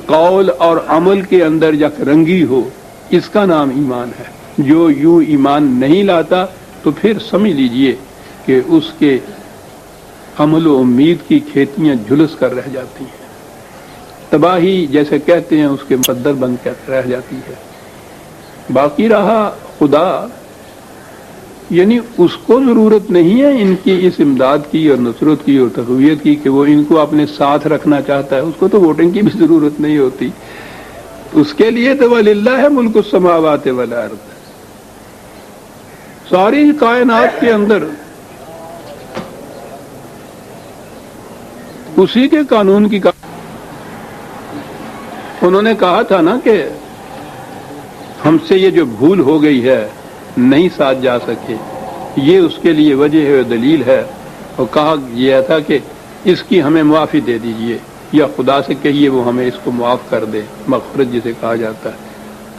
قول اور عمل کے اندر یک رنگی ہو، اس کا نام ایمان ہے. جو یوں ایمان نہیں لاتا تو پھر سمجھ لیجئے کہ اس کے عمل و امید کی کھیتیاں جھلس کر رہ جاتی ہیں، تباہی جیسے کہتے ہیں اس کے مقدر بن کر رہ جاتی ہے۔ باقی رہا خدا، یعنی اس کو ضرورت نہیں ہے ان کی اس امداد کی اور نصرت کی اور تقویت کی کہ وہ ان کو اپنے ساتھ رکھنا چاہتا ہے، اس کو تو ووٹنگ کی بھی ضرورت نہیں ہوتی، اس کے لیے تو وَلِلَّهِ مُلْكُ السَّمَاوَاتِ وَالْأَرْضِ، ساری کائنات کے اندر اسی کے قانون کی انہوں نے کہا تھا نا کہ ہم سے یہ جو بھول ہو گئی ہے نہیں ساتھ جا سکے، یہ اس کے لیے وجہ ہے، دلیل ہے، اور کہا یہ تھا کہ اس کی ہمیں معافی دے دیجئے، یا خدا سے کہیے وہ ہمیں اس کو معاف کر دے، مغفرت جسے کہا جاتا ہے۔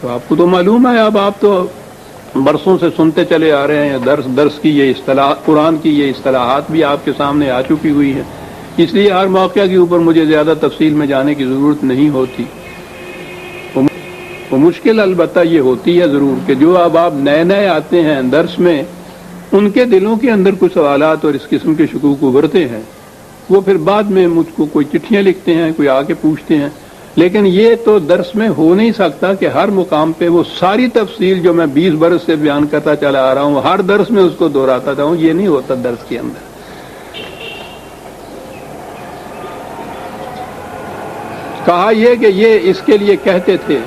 تو آپ کو تو معلوم ہے، اب آپ تو برسوں سے سنتے چلے آ رہے ہیں، درس کی یہ اصطلاح، قرآن کی یہ اصطلاحات بھی آپ کے سامنے آ چکی ہوئی ہیں، اس لیے ہر موقع کے اوپر مجھے زیادہ تفصیل میں جانے کی ضرورت نہیں ہوتی۔ وہ مشکل البتہ یہ ہوتی ہے ضرور کہ جو اب آپ نئے نئے آتے ہیں درس میں، ان کے دلوں کے اندر کچھ سوالات اور اس قسم کے شکوک ابھرتے ہیں، وہ پھر بعد میں مجھ کو کوئی چٹھیاں لکھتے ہیں، کوئی آ کے پوچھتے ہیں، لیکن یہ تو درس میں ہو نہیں سکتا کہ ہر مقام پہ وہ ساری تفصیل جو میں 20 برس سے بیان کرتا چلا آ رہا ہوں ہر درس میں اس کو دہراتا جاؤں، یہ نہیں ہوتا درس کے اندر۔ کہا یہ کہ یہ اس کے لیے کہتے تھے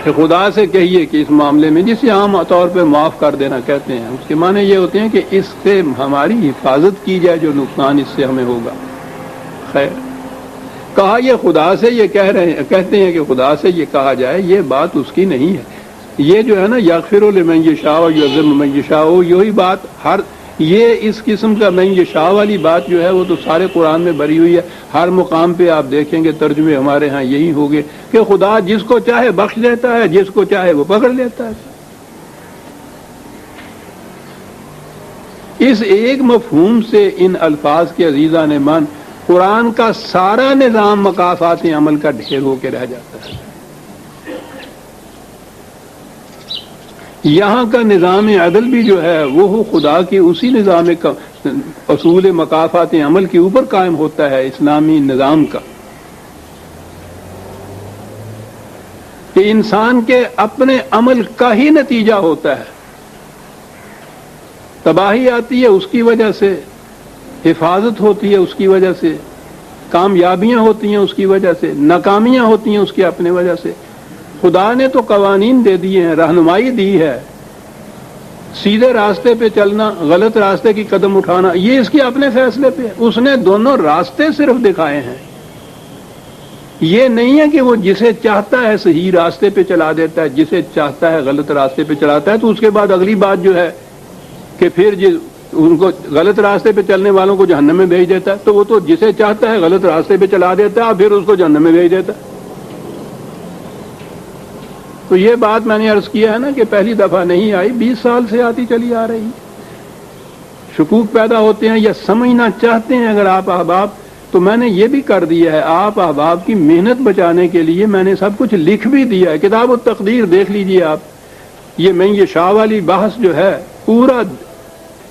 کہ خدا سے کہیے کہ اس معاملے میں، جسے عام طور پہ معاف کر دینا کہتے ہیں، اس کے معنی یہ ہوتے ہیں کہ اس سے ہماری حفاظت کی جائے، جو نقصان اس سے ہمیں ہوگا۔ خیر، کہا یہ خدا سے یہ کہتے ہیں کہ خدا سے یہ کہا جائے، یہ بات اس کی نہیں ہے۔ یہ جو ہے نا یغفر لمن یشاء ویعذب من یشاء، یہی بات یہ اس قسم کا من یشاء والی بات جو ہے وہ تو سارے قرآن میں بھری ہوئی ہے۔ ہر مقام پہ آپ دیکھیں گے ترجمے ہمارے ہاں یہی ہوگے کہ خدا جس کو چاہے بخش دیتا ہے، جس کو چاہے وہ پکڑ لیتا ہے۔ اس ایک مفہوم سے ان الفاظ کے عزیزان من قرآن کا سارا نظام مکافات عمل کا ڈھیر ہو کے رہ جاتا ہے۔ یہاں کا نظام عدل بھی جو ہے وہ خدا کی اسی نظام کا اصول مکافات عمل کے اوپر قائم ہوتا ہے، اسلامی نظام کا، کہ انسان کے اپنے عمل کا ہی نتیجہ ہوتا ہے۔ تباہی آتی ہے اس کی وجہ سے، حفاظت ہوتی ہے اس کی وجہ سے، کامیابیاں ہوتی ہیں اس کی وجہ سے، ناکامیاں ہوتی ہیں اس کی اپنے وجہ سے۔ خدا نے تو قوانین دے دیے ہیں، رہنمائی دی ہے، سیدھے راستے پہ چلنا، غلط راستے کی قدم اٹھانا، یہ اس کے اپنے فیصلے پہ ہے۔ اس نے دونوں راستے صرف دکھائے ہیں، یہ نہیں ہے کہ وہ جسے چاہتا ہے صحیح راستے پہ چلا دیتا ہے، جسے چاہتا ہے غلط راستے پہ چلاتا ہے، تو اس کے بعد اگلی بات جو ہے کہ پھر ان کو غلط راستے پہ چلنے والوں کو جہنم میں بھیج دیتا ہے، تو وہ تو جسے چاہتا ہے غلط راستے پہ چلا دیتا ہے، پھر اس کو جہنم میں بھیج دیتا ہے۔ تو یہ بات میں نے عرض کیا ہے نا کہ پہلی دفعہ نہیں آئی، 20 سال سے آتی چلی آ رہی۔ شکوک پیدا ہوتے ہیں یا سمجھنا چاہتے ہیں اگر آپ احباب، تو میں نے یہ بھی کر دیا ہے، آپ احباب کی محنت بچانے کے لیے میں نے سب کچھ لکھ بھی دیا ہے۔ کتاب التقدیر دیکھ لیجئے آپ، یہ میں یہ شاہ والی بحث جو ہے پورا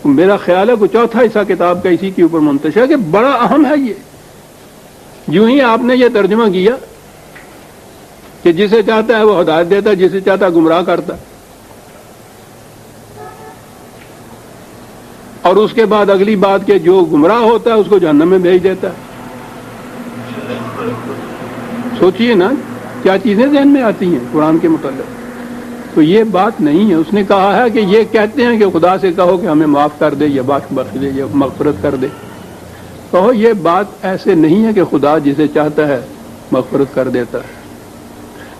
میرا خیال ہے کہ چوتھا حصہ کتاب کا اسی کے اوپر منتشر ہے، کہ بڑا اہم ہے یہ۔ یوں ہی آپ نے یہ ترجمہ کیا کہ جسے چاہتا ہے وہ ہدایت دیتا ہے، جسے چاہتا ہے گمراہ کرتا، اور اس کے بعد اگلی بات کہ جو گمراہ ہوتا ہے اس کو جہنم میں بھیج دیتا ہے۔ سوچئے نا کیا چیزیں ذہن میں آتی ہیں قرآن کے متعلق۔ تو یہ بات نہیں ہے، اس نے کہا ہے کہ یہ کہتے ہیں کہ خدا سے کہو کہ ہمیں معاف کر دے یا بخش دے یا مغفرت کر دے، کہو یہ بات ایسے نہیں ہے کہ خدا جسے چاہتا ہے مغفرت کر دیتا ہے۔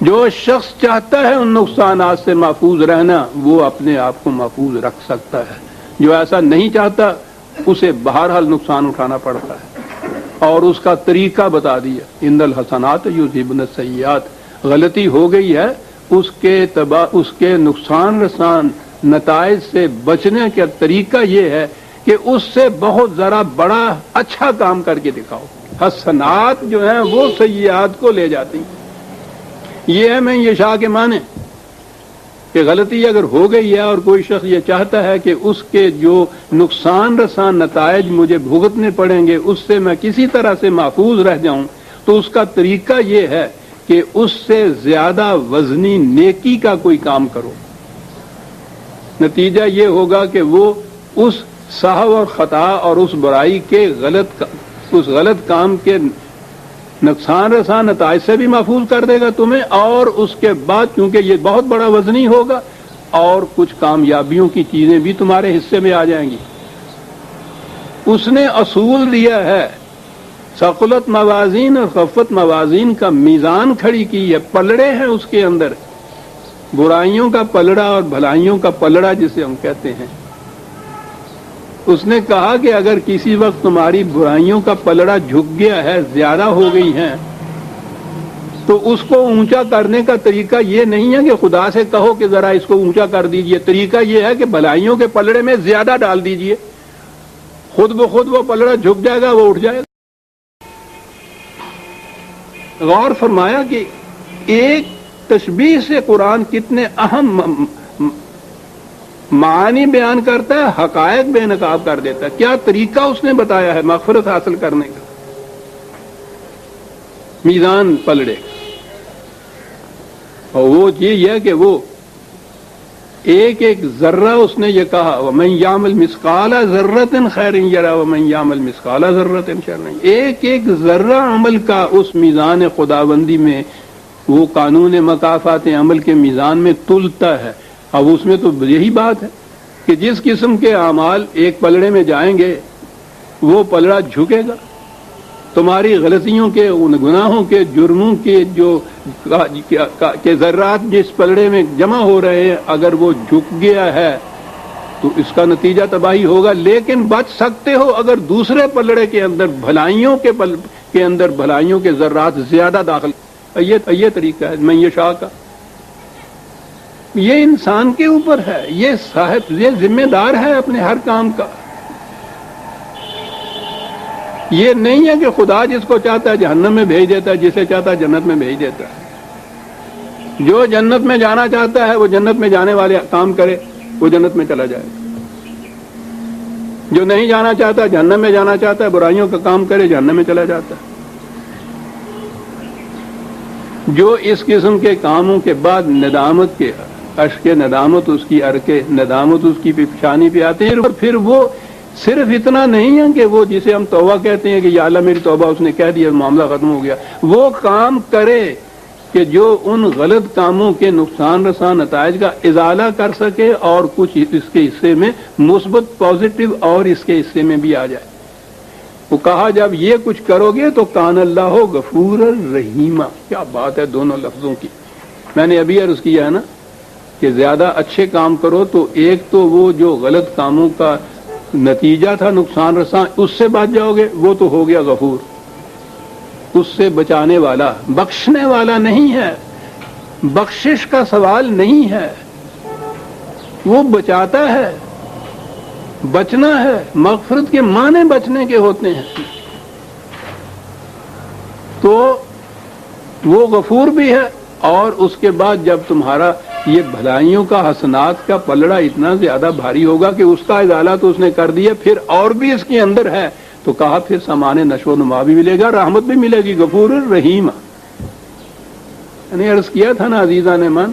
جو شخص چاہتا ہے ان نقصانات سے محفوظ رہنا، وہ اپنے آپ کو محفوظ رکھ سکتا ہے۔ جو ایسا نہیں چاہتا اسے بہرحال نقصان اٹھانا پڑتا ہے، اور اس کا طریقہ بتا دیا، ان الحسنات یذہبن السیئات۔ غلطی ہو گئی ہے، اس کے نقصان رسان نتائج سے بچنے کا طریقہ یہ ہے کہ اس سے بہت ذرا بڑا اچھا کام کر کے دکھاؤ۔ حسنات جو ہیں وہ سیئات کو لے جاتی ہیں۔ یہ ہے میں یہ شاہ کے معنی کہ غلطی اگر ہو گئی ہے اور کوئی شخص یہ چاہتا ہے کہ اس کے جو نقصان رساں نتائج مجھے بھگتنے پڑیں گے اس سے میں کسی طرح سے محفوظ رہ جاؤں، تو اس کا طریقہ یہ ہے کہ اس سے زیادہ وزنی نیکی کا کوئی کام کرو۔ نتیجہ یہ ہوگا کہ وہ اس سہو اور خطا اور اس برائی کے اس غلط کام کے نقصان رساں نتائج سے بھی محفوظ کر دے گا تمہیں، اور اس کے بعد کیونکہ یہ بہت بڑا وزنی ہوگا اور کچھ کامیابیوں کی چیزیں بھی تمہارے حصے میں آ جائیں گی۔ اس نے اصول دیا ہے، ثقلت موازین اور خفت موازین کا میزان کھڑی کی ہے، پلڑے ہیں اس کے اندر، برائیوں کا پلڑا اور بھلائیوں کا پلڑا جسے ہم کہتے ہیں۔ اس نے کہا کہ اگر کسی وقت تمہاری برائیوں کا پلڑا جھک گیا ہے، زیادہ ہو گئی ہیں، تو اس کو اونچا کرنے کا طریقہ یہ نہیں ہے کہ خدا سے کہو کہ ذرا اس کو اونچا کر دیجئے، طریقہ یہ ہے کہ بھلائیوں کے پلڑے میں زیادہ ڈال دیجئے، خود بخود وہ پلڑا جھک جائے گا، وہ اٹھ جائے گا۔ غور فرمایا کہ ایک تشبیہ سے قرآن کتنے اہم معانی بیان کرتا ہے، حقائق بے نقاب کر دیتا ہے۔ کیا طریقہ اس نے بتایا ہے مغفرت حاصل کرنے کا، میزان پلڑے کا، اور وہ یہ ہے کہ وہ ایک ایک ذرہ اس نے یہ کہا وَمَن يَعْمَلْ مِثْقَالَ ذَرَّةٍ خَيْرٍ يَرَهُ وَمَن يَعْمَلْ مِثْقَالَ ذَرَّةٍ شَرًّا يَرَهُ، ایک ایک ذرہ عمل کا اس میزان خداوندی میں، وہ قانون مکافات عمل کے میزان میں تلتا ہے۔ اب اس میں تو یہی بات ہے کہ جس قسم کے اعمال ایک پلڑے میں جائیں گے وہ پلڑا جھکے گا۔ تمہاری غلطیوں کے، گناہوں کے، جرموں کے جو کہ ذرات جس پلڑے میں جمع ہو رہے ہیں، اگر وہ جھک گیا ہے تو اس کا نتیجہ تباہی ہوگا، لیکن بچ سکتے ہو اگر دوسرے پلڑے کے اندر بھلائیوں کے اندر بھلائیوں کے ذرات زیادہ داخل۔ یہ طریقہ ہے من یشاء کا، یہ انسان کے اوپر ہے، یہ ذمہ دار ہے اپنے ہر کام کا۔ یہ نہیں ہے کہ خدا جس کو چاہتا ہے جہنم میں بھیج دیتا ہے، جسے چاہتا ہے جنت میں بھیج دیتا ہے۔ جو جنت میں جانا چاہتا ہے وہ جنت میں جانے والے کام کرے، وہ جنت میں چلا جائے گا۔ جو نہیں جانا چاہتا، جہنم میں جانا چاہتا ہے، برائیوں کا کام کرے، جہنم میں چلا جاتا ہے۔ جو اس قسم کے کاموں کے بعد ندامت کے اشک ندامت، اس کی ارکے ندامت اس کی پیشانی پہ آتے ہیں، اور پھر وہ صرف اتنا نہیں ہے کہ وہ جسے ہم توبہ کہتے ہیں کہ یا اللہ میری توبہ اس نے کہہ دیا، معاملہ ختم ہو گیا، وہ کام کرے کہ جو ان غلط کاموں کے نقصان رساں نتائج کا ازالہ کر سکے اور کچھ اس کے حصے میں مثبت پازیٹو اور اس کے حصے میں بھی آ جائے۔ وہ کہا جب یہ کچھ کرو گے تو کان اللہ غفور الرحیم۔ کیا بات ہے دونوں لفظوں کی۔ میں نے ابھی عرض کیا ہے نا کہ زیادہ اچھے کام کرو تو ایک تو وہ جو غلط کاموں کا نتیجہ تھا نقصان رساں، اس سے بچ جاؤ گے، وہ تو ہو گیا غفور، اس سے بچانے والا، بخشنے والا نہیں ہے، بخشش کا سوال نہیں ہے، وہ بچاتا ہے۔ بچنا ہے، مغفرت کے معنی بچنے کے ہوتے ہیں، تو وہ غفور بھی ہے۔ اور اس کے بعد جب تمہارا یہ بھلائیوں کا حسنات کا پلڑا اتنا زیادہ بھاری ہوگا کہ اس کا ازالہ تو اس نے کر دیا، پھر اور بھی اس کے اندر ہے، تو کہا پھر سامان نشو و نما بھی ملے گا، رحمت بھی ملے گی، غفور الرحیم۔ میں نے عرض کیا تھا نا عزیزان من،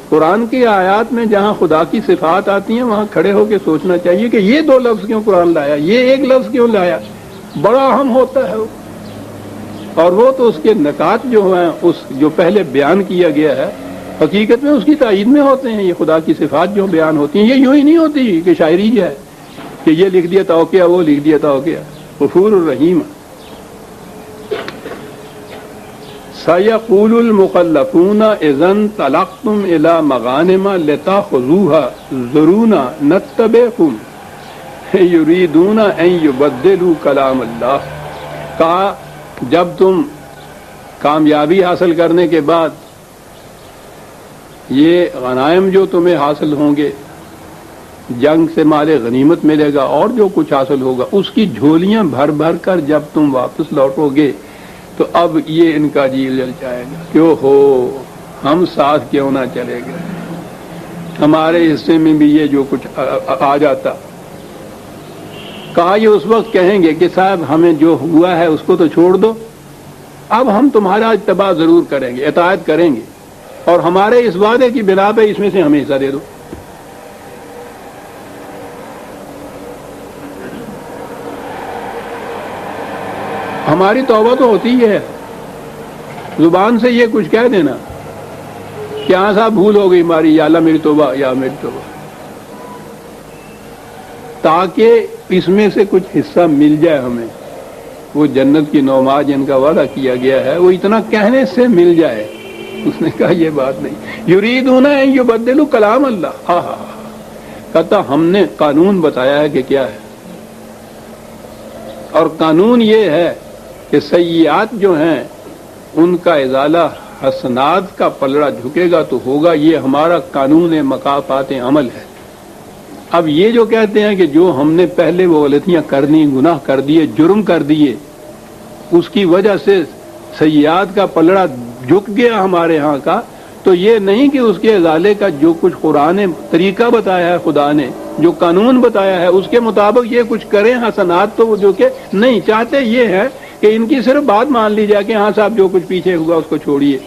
قرآن کی آیات میں جہاں خدا کی صفات آتی ہیں وہاں کھڑے ہو کے سوچنا چاہیے کہ یہ دو لفظ کیوں قرآن لایا، یہ ایک لفظ کیوں لایا، بڑا اہم ہوتا ہے وہ۔ اور وہ تو اس کے نکات جو ہیں، اس جو پہلے بیان کیا گیا ہے، حقیقت میں اس کی تائید میں ہوتے ہیں۔ یہ خدا کی صفات جو بیان ہوتی ہیں، یہ یوں ہی نہیں ہوتی کہ شاعری جو ہے کہ یہ لکھ دیا تو کیا، وہ لکھ دیا تو کیا۔ غفور الرحیم۔ سَيَقُولُ الْمُخَلَّفُونَ إِذَا انطَلَقْتُمْ إِلَىٰ مَغَانِمَ لِتَأْخُذُوهَا ذَرُونَا نَتَّبِعْكُمْ يُرِيدُونَ أَن يُبَدِّلُوا كَلَامَ اللَّهِ۔ کہا جب تم کامیابی حاصل کرنے کے بعد یہ غنائم جو تمہیں حاصل ہوں گے، جنگ سے مال غنیمت ملے گا اور جو کچھ حاصل ہوگا، اس کی جھولیاں بھر بھر کر جب تم واپس لوٹو گے تو اب یہ ان کا جی جل جائے گا، کیوں ہو ہم ساتھ کیوں نہ چلے گئے، ہمارے حصے میں بھی یہ جو کچھ آ جاتا. کہا یہ اس وقت کہیں گے کہ صاحب ہمیں جو ہوا ہے اس کو تو چھوڑ دو، اب ہم تمہارا اتباع ضرور کریں گے، اطاعت کریں گے، اور ہمارے اس وعدے کی بنا پہ اس میں سے ہمیں حصہ دے دو. ہماری توبہ تو ہوتی ہے زبان سے یہ کچھ کہہ دینا کہ ہاں صاحب بھول ہو گئی ہماری، یا اللہ میری توبہ، یا میری توبہ، تاکہ اس میں سے کچھ حصہ مل جائے ہمیں. وہ جنت کی نعمات جن کا وعدہ کیا گیا ہے وہ اتنا کہنے سے مل جائے. اس نے کہا یہ بات نہیں. یریدون ان یبدلوا کلام اللہ. ہاں ہاں کہتا ہم نے قانون بتایا ہے کہ کیا ہے، اور قانون یہ ہے کہ سیئات جو ہیں ان کا ازالہ حسنات کا پلڑا جھکے گا تو ہوگا. یہ ہمارا قانون مکافات عمل ہے. اب یہ جو کہتے ہیں کہ جو ہم نے پہلے وہ غلطیاں کرنی، گناہ کر دیے، جرم کر دیے، اس کی وجہ سے سیئات کا پلڑا جھک گیا ہمارے ہاں کا، تو یہ نہیں کہ اس کے ازالے کا جو کچھ قرآن طریقہ بتایا ہے، خدا نے جو قانون بتایا ہے اس کے مطابق یہ کچھ کریں حسنات، تو وہ جو کہ نہیں چاہتے یہ ہے کہ ان کی صرف بات مان لی جائے کہ ہاں صاحب جو کچھ پیچھے ہوا اس کو چھوڑیے،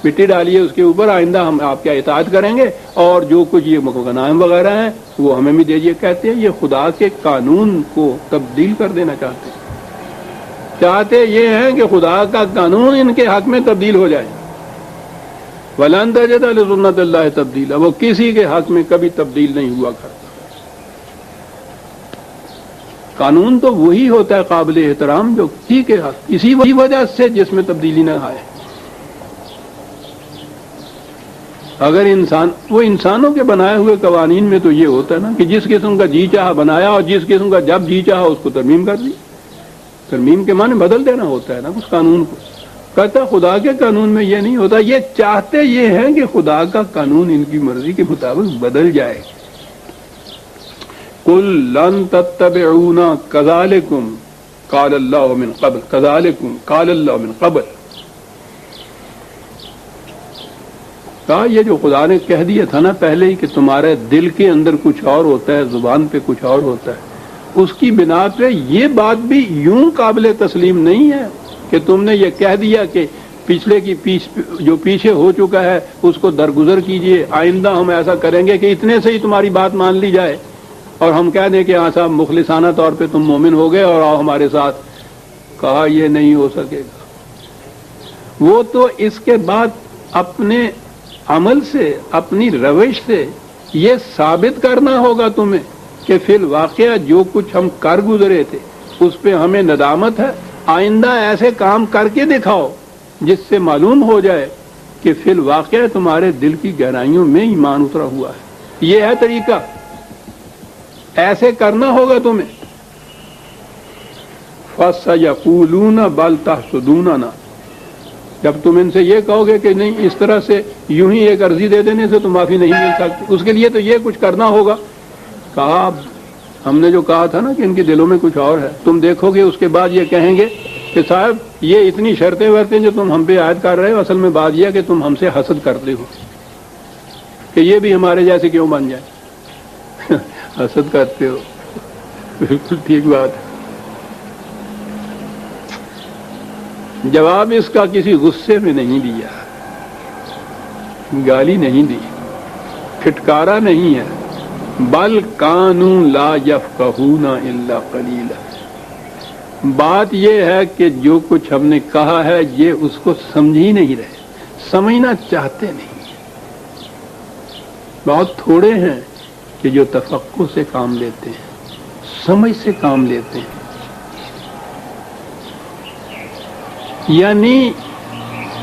مٹی ڈالیے اس کے اوپر، آئندہ ہم آپ کیا اطاعت کریں گے، اور جو کچھ یہ غنائم وغیرہ ہیں وہ ہمیں بھی دیجیے. کہتے ہیں یہ خدا کے قانون کو تبدیل کر دینا چاہتے یہ ہیں کہ خدا کا قانون ان کے حق میں تبدیل ہو جائے. وَلَن تَجِدَ لِسُنَّتِ اللَّهِ تَبْدِيلًا. وہ کسی کے حق میں کبھی تبدیل نہیں ہوا کرتا. قانون تو وہی ہوتا ہے قابل احترام جو کسی کے حق، اسی وجہ سے جس میں تبدیلی نہ آئے. اگر وہ انسانوں کے بنائے ہوئے قوانین میں تو یہ ہوتا ہے نا کہ جس قسم کا جی چاہا بنایا اور جس قسم کا جب جی چاہا اس کو ترمیم کر دی. ترمیم کے معنی بدل دینا ہوتا ہے نا اس قانون کو. کہتا خدا کے قانون میں یہ نہیں ہوتا. یہ چاہتے یہ ہیں کہ خدا کا قانون ان کی مرضی کے مطابق بدل جائے. قُل لَن تَتَّبِعُونَا كَذَلِكُمْ قَالَ اللَّهُ مِن قَبْلُ كَذَلِكُمْ قَالَ اللَّهُ مِن قَبْلُ. کہا یہ جو خدا نے کہہ دیا تھا نا پہلے ہی کہ تمہارے دل کے اندر کچھ اور ہوتا ہے، زبان پہ کچھ اور ہوتا ہے، اس کی بنا پہ یہ بات بھی یوں قابل تسلیم نہیں ہے کہ تم نے یہ کہہ دیا کہ پچھلے کی جو پیچھے ہو چکا ہے اس کو درگزر کیجئے، آئندہ ہم ایسا کریں گے کہ اتنے سے ہی تمہاری بات مان لی جائے اور ہم کہہ دیں کہ ہاں صاحب مخلصانہ طور پہ تم مومن ہو گئے اور آؤ ہمارے ساتھ. کہا یہ نہیں ہو سکے گا. وہ تو اس کے بعد اپنے عمل سے، اپنی روش سے یہ ثابت کرنا ہوگا تمہیں کہ فی الواقعہ جو کچھ ہم کر گزرے تھے اس پہ ہمیں ندامت ہے. آئندہ ایسے کام کر کے دکھاؤ جس سے معلوم ہو جائے کہ فی الواقعہ تمہارے دل کی گہرائیوں میں ایمان اترا ہوا ہے. یہ ہے طریقہ، ایسے کرنا ہوگا تمہیں. فَسَيَقُولُونَ بَلْ تَحْسُدُونَنَا. جب تم ان سے یہ کہو گے کہ نہیں اس طرح سے یوں ہی ایک عرضی دے دینے سے تو معافی نہیں مل سکتی، اس کے لیے تو یہ کچھ کرنا ہوگا. کہا ہم نے جو کہا تھا نا کہ ان کے دلوں میں کچھ اور ہے، تم دیکھو گے اس کے بعد یہ کہیں گے کہ صاحب یہ اتنی شرطیں ورتیں جو تم ہم پہ عائد کر رہے ہو، اصل میں بات یہ ہے کہ تم ہم سے حسد کرتے ہو کہ یہ بھی ہمارے جیسے کیوں بن جائے. حسد کرتے ہو، بالکل ٹھیک بات ہے. جواب اس کا کسی غصے میں نہیں دیا، گالی نہیں دی، پھٹکارا نہیں ہے. بل کانوا لا یفقہون الا قلیلا. بات یہ ہے کہ جو کچھ ہم نے کہا ہے یہ اس کو سمجھ ہی نہیں رہے، سمجھنا چاہتے نہیں. بہت تھوڑے ہیں کہ جو تفقہ سے کام لیتے ہیں، سمجھ سے کام لیتے ہیں. یعنی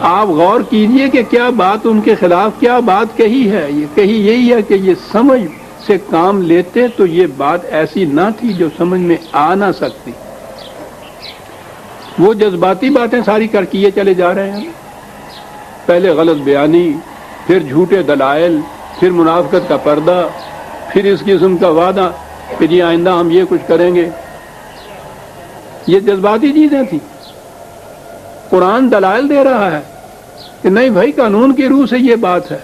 آپ غور کیجئے کہ کیا بات ان کے خلاف کیا بات کہی ہے. یہ کہی یہی ہے کہ یہ سمجھ سے کام لیتے تو یہ بات ایسی نہ تھی جو سمجھ میں آ نہ سکتی. وہ جذباتی باتیں ساری کر کیے چلے جا رہے ہیں. پہلے غلط بیانی، پھر جھوٹے دلائل، پھر منافقت کا پردہ، پھر اس قسم کا وعدہ کہ جی آئندہ ہم یہ کچھ کریں گے. یہ جذباتی چیزیں تھیں. قرآن دلائل دے رہا ہے کہ نہیں بھائی قانون کی روح سے یہ بات ہے.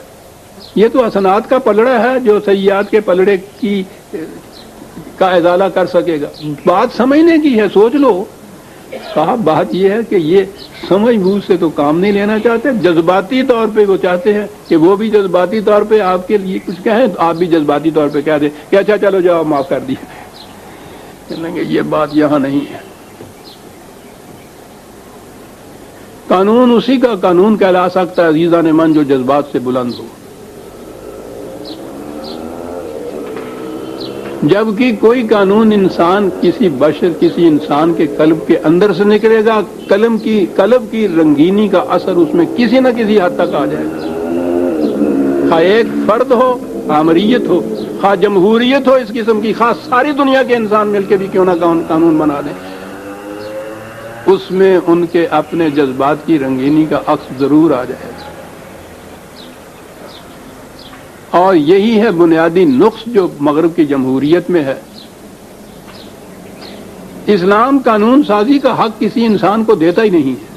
یہ تو حسنات کا پلڑا ہے جو سیئات کے پلڑے کا ازالہ کر سکے گا. بات سمجھنے کی ہے، سوچ لو. کہا بات یہ ہے کہ یہ سمجھ بوجھ سے تو کام نہیں لینا چاہتے، جذباتی طور پہ وہ چاہتے ہیں کہ وہ بھی جذباتی طور پہ آپ کے لیے کچھ کہیں، آپ بھی جذباتی طور پہ کہہ دیں کہ اچھا چلو جاؤ معاف کر دیا. کہنے گے یہ بات یہاں نہیں ہے. قانون اسی کا قانون کہلا سکتا ہے عزیزان من جو جذبات سے بلند ہو. جبکہ کوئی قانون انسان کسی بشر کسی انسان کے قلب کے اندر سے نکلے گا، قلب کی رنگینی کا اثر اس میں کسی نہ کسی حد تک آ جائے گا. خواہ ایک فرد ہو، آمریت ہو، خواہ جمہوریت ہو اس قسم کی، خواہ ساری دنیا کے انسان مل کے بھی کیوں نہ قانون بنا دیں، اس میں ان کے اپنے جذبات کی رنگینی کا عکس ضرور آ جائے گا. اور یہی ہے بنیادی نقص جو مغرب کی جمہوریت میں ہے. اسلام قانون سازی کا حق کسی انسان کو دیتا ہی نہیں ہے.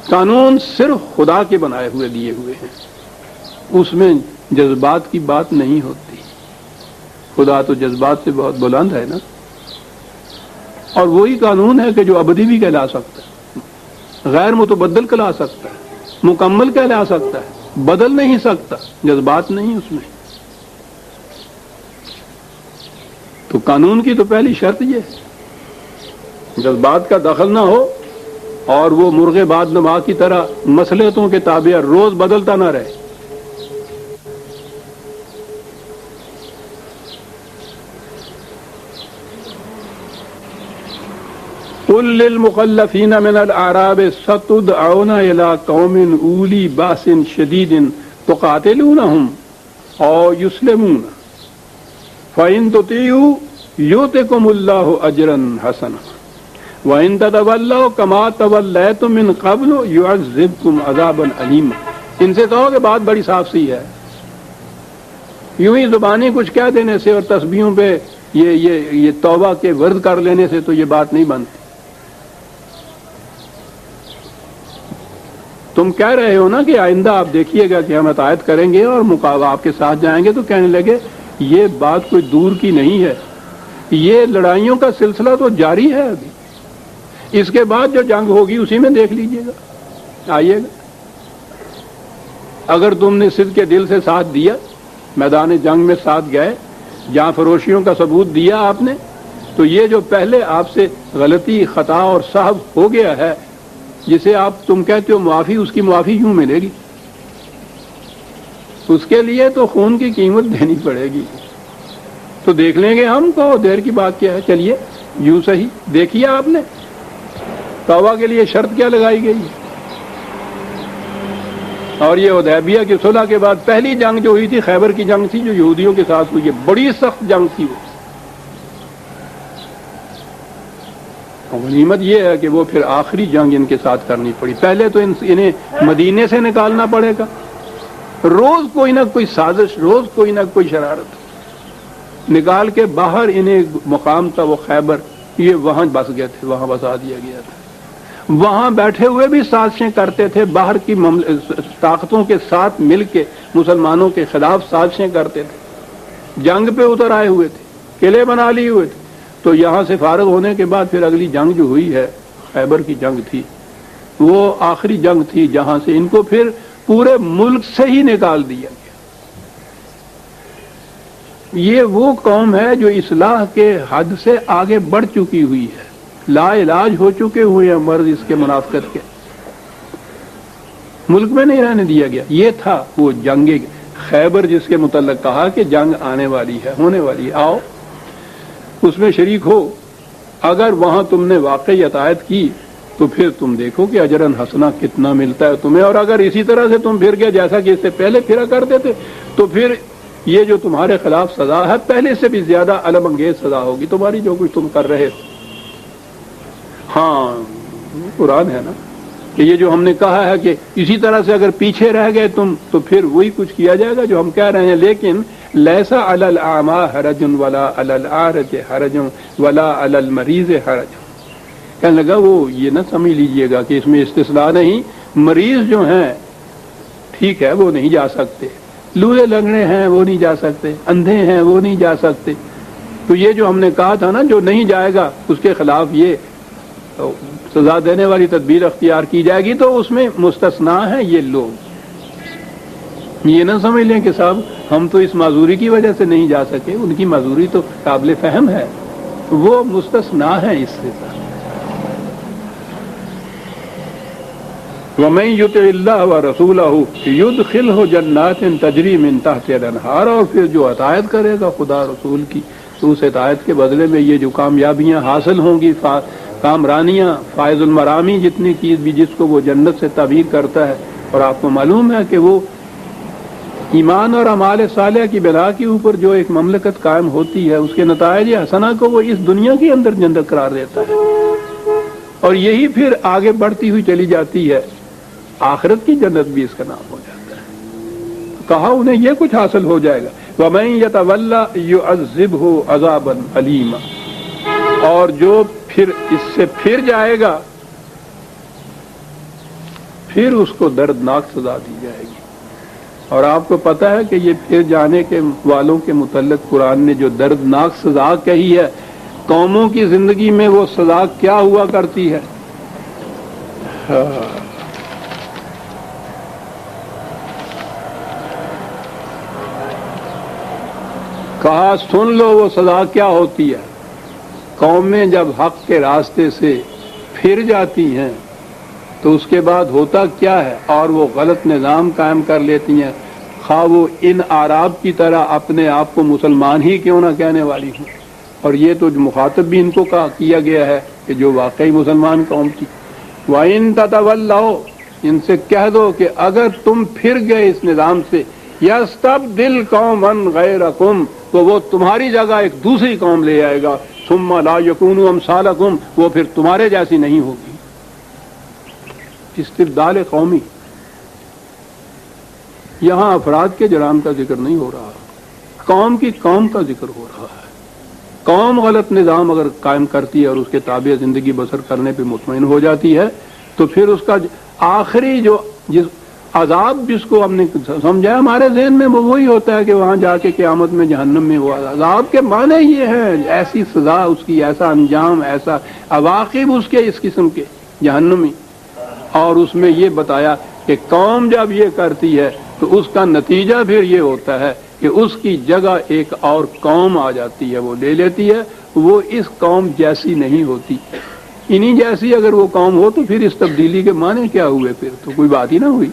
قانون صرف خدا کے بنائے ہوئے دیے ہوئے ہیں، اس میں جذبات کی بات نہیں ہوتی. خدا تو جذبات سے بہت بلند ہے نا. اور وہی قانون ہے کہ جو ابدی بھی کہلا سکتا ہے، غیر متبدل کہلا سکتا ہے، مکمل کہلا سکتا ہے، بدل نہیں سکتا. جذبات نہیں اس میں. تو قانون کی تو پہلی شرط یہ ہے جذبات کا دخل نہ ہو، اور وہ مرغ بعد نما کی طرح مصلحتوں کے تابع روز بدلتا نہ رہے. قل للمخلفین من الاعراب ستدعون الى قوم اولی باس شدید تقاتلونہم او یسلمون فإن تطیعوا یؤتکم اللہ اجرا حسنا وإن تتولوا كما تولیتم من قبل يعذبکم عذابا علیما. ان سے کہو کہ بات بڑی صاف سی ہے. یوں ہی زبانی کچھ کہہ دینے سے اور تسبیحوں پہ یہ توبہ کے ورد کر لینے سے تو یہ بات نہیں بنتی. تم کہہ رہے ہو نا کہ آئندہ آپ دیکھیے گا کہ ہم اطاعت کریں گے اور مقابلہ آپ کے ساتھ جائیں گے، تو کہنے لگے یہ بات کوئی دور کی نہیں ہے، یہ لڑائیوں کا سلسلہ تو جاری ہے ابھی. اس کے بعد جو جنگ ہوگی اسی میں دیکھ لیجئے گا، آئیے گا. اگر تم نے صدق کے دل سے ساتھ دیا، میدان جنگ میں ساتھ گئے، جہاں فروشیوں کا ثبوت دیا آپ نے، تو یہ جو پہلے آپ سے غلطی خطا اور سہو ہو گیا ہے، جسے تم کہتے ہو معافی، اس کی معافی یوں ملے گی. اس کے لیے تو خون کی قیمت دینی پڑے گی. تو دیکھ لیں گے ہم کو، دیر کی بات کیا ہے. چلیے یوں صحیح دیکھیے آپ نے توبہ کے لیے شرط کیا لگائی گئی. اور یہ حدیبیہ کی صلح کے بعد پہلی جنگ جو ہوئی تھی خیبر کی جنگ تھی، جو یہودیوں کے ساتھ ہوئی. بڑی سخت جنگ تھی وہ. غنیمت یہ ہے کہ وہ پھر آخری جنگ ان کے ساتھ کرنی پڑی. پہلے تو انہیں مدینے سے نکالنا پڑے گا، روز کوئی نہ کوئی سازش، روز کوئی نہ کوئی شرارت نکال کے باہر. انہیں مقام تھا وہ خیبر، یہ وہاں بس گئے تھے، وہاں بسا دیا گیا تھا. وہاں بیٹھے ہوئے بھی سازشیں کرتے تھے، باہر کی طاقتوں کے ساتھ مل کے مسلمانوں کے خلاف سازشیں کرتے تھے. جنگ پہ اتر آئے ہوئے تھے، قلعے بنا لیے ہوئے تھے. تو یہاں سے فارغ ہونے کے بعد پھر اگلی جنگ جو ہوئی ہے خیبر کی جنگ تھی، وہ آخری جنگ تھی جہاں سے ان کو پھر پورے ملک سے ہی نکال دیا گیا. یہ وہ قوم ہے جو اصلاح کے حد سے آگے بڑھ چکی ہوئی ہے، لا علاج ہو چکے ہوئے ہیں مرض اس کے منافقت کے. ملک میں نہیں رہنے دیا گیا. یہ تھا وہ جنگ خیبر جس کے متعلق کہا کہ جنگ آنے والی ہے، ہونے والی ہے، آؤ اس میں شریک ہو. اگر وہاں تم نے واقعی اطاعت کی تو پھر تم دیکھو کہ اجرن حسنا کتنا ملتا ہے تمہیں. اور اگر اسی طرح سے تم پھر گئے جیسا کہ اس سے پہلے پھرا کرتے تھے، تو پھر یہ جو تمہارے خلاف سزا ہے پہلے سے بھی زیادہ علم انگیز سزا ہوگی تمہاری، جو کچھ تم کر رہے ہو. ہاں قرآن ہے نا کہ یہ جو ہم نے کہا ہے کہ اسی طرح سے اگر پیچھے رہ گئے تم تو پھر وہی کچھ کیا جائے گا جو ہم کہہ رہے ہیں. لیکن لیسا علی الاعمی حرج ولا علی الاعرج حرج ولا علی المریض حرج. کہنے لگا وہ یہ نہ سمجھ لیجئے گا کہ اس میں استثناء نہیں. مریض جو ہیں ٹھیک ہے وہ نہیں جا سکتے، لولے لنگڑے ہیں وہ نہیں جا سکتے، اندھے ہیں وہ نہیں جا سکتے، تو یہ جو ہم نے کہا تھا نا جو نہیں جائے گا اس کے خلاف یہ سزا دینے والی تدبیر اختیار کی جائے گی، تو اس میں مستثنا ہیں یہ لوگ۔ یہ نہ سمجھ لیں کہ صاحب ہم تو اس معذوری کی وجہ سے نہیں جا سکے، ان کی معذوری تو قابل فہم ہے، وہ مستثنا ہے اس سے۔ وَمَن يُطِعِ اللَّهَ وَرَسُولَهُ يُدْخِلْهُ جَنَّاتٍ تَجْرِي مِن تَحْتِهَا الْأَنْهَارُ، اور پھر جو اطاعت کرے گا خدا رسول کی تو اس اطاعت کے بدلے میں یہ جو کامیابیاں حاصل ہوں گی، کامرانیاں، فائز المرامی جتنی چیز بھی جس کو وہ جنت سے تعبیر کرتا ہے، اور آپ کو معلوم ہے کہ وہ ایمان اور اعمال صالحہ کی بنا کے اوپر جو ایک مملکت قائم ہوتی ہے اس کے نتائج حسنہ کو وہ اس دنیا کے اندر جنت قرار دیتا ہے، اور یہی پھر آگے بڑھتی ہوئی چلی جاتی ہے، آخرت کی جنت بھی اس کا نام ہو جاتا ہے۔ کہا انہیں یہ کچھ حاصل ہو جائے گا، وَمَن يَتَوَلَّ يُعَذِّبْهُ عَذَابًا أَلِيمًا، اور جو پھر اس سے پھر جائے گا پھر اس کو دردناک سزا دی جائے گی۔ اور آپ کو پتہ ہے کہ یہ پھر جانے کے والوں کے متعلق قرآن نے جو دردناک سزا کہی ہے، قوموں کی زندگی میں وہ سزا کیا ہوا کرتی ہے؟ کہا سن لو وہ سزا کیا ہوتی ہے۔ قومیں جب حق کے راستے سے پھر جاتی ہیں تو اس کے بعد ہوتا کیا ہے، اور وہ غلط نظام قائم کر لیتی ہیں، خواہ وہ ان اعراب کی طرح اپنے آپ کو مسلمان ہی کیوں نہ کہنے والی ہوں، اور یہ تو جو مخاطب بھی ان کو کیا گیا ہے کہ جو واقعی مسلمان قوم تھی۔ وَإِن تَتَوَلَّوْا، ان سے کہہ دو کہ اگر تم پھر گئے اس نظام سے، يَسْتَبْدِلْ قَوْمًا غَيْرَكُمْ، تو وہ تمہاری جگہ ایک دوسری قوم لے آئے گا، ثُمَّ لَا يَكُونُوا أَمْثَالَكُمْ، وہ پھر تمہارے جیسی نہیں ہوگی۔ استبدال قومی، یہاں افراد کے جرائم کا ذکر نہیں ہو رہا، قوم کی قوم کا ذکر ہو رہا ہے۔ قوم غلط نظام اگر قائم کرتی ہے اور اس کے تابع زندگی بسر کرنے پہ مطمئن ہو جاتی ہے تو پھر اس کا آخری جو جس عذاب جس کو ہم نے سمجھا ہمارے ذہن میں وہ وہی ہوتا ہے کہ وہاں جا کے قیامت میں جہنم میں وہ عذاب کے معنی یہ ہیں، ایسی سزا اس کی، ایسا انجام، ایسا عواقب اس کے اس قسم کے جہنمی۔ اور اس میں یہ بتایا کہ قوم جب یہ کرتی ہے تو اس کا نتیجہ پھر یہ ہوتا ہے کہ اس کی جگہ ایک اور قوم آ جاتی ہے، وہ لے لیتی ہے، وہ اس قوم جیسی نہیں ہوتی۔ انہی جیسی اگر وہ قوم ہو تو پھر اس تبدیلی کے معنی کیا ہوئے؟ پھر تو کوئی بات ہی نہ ہوئی،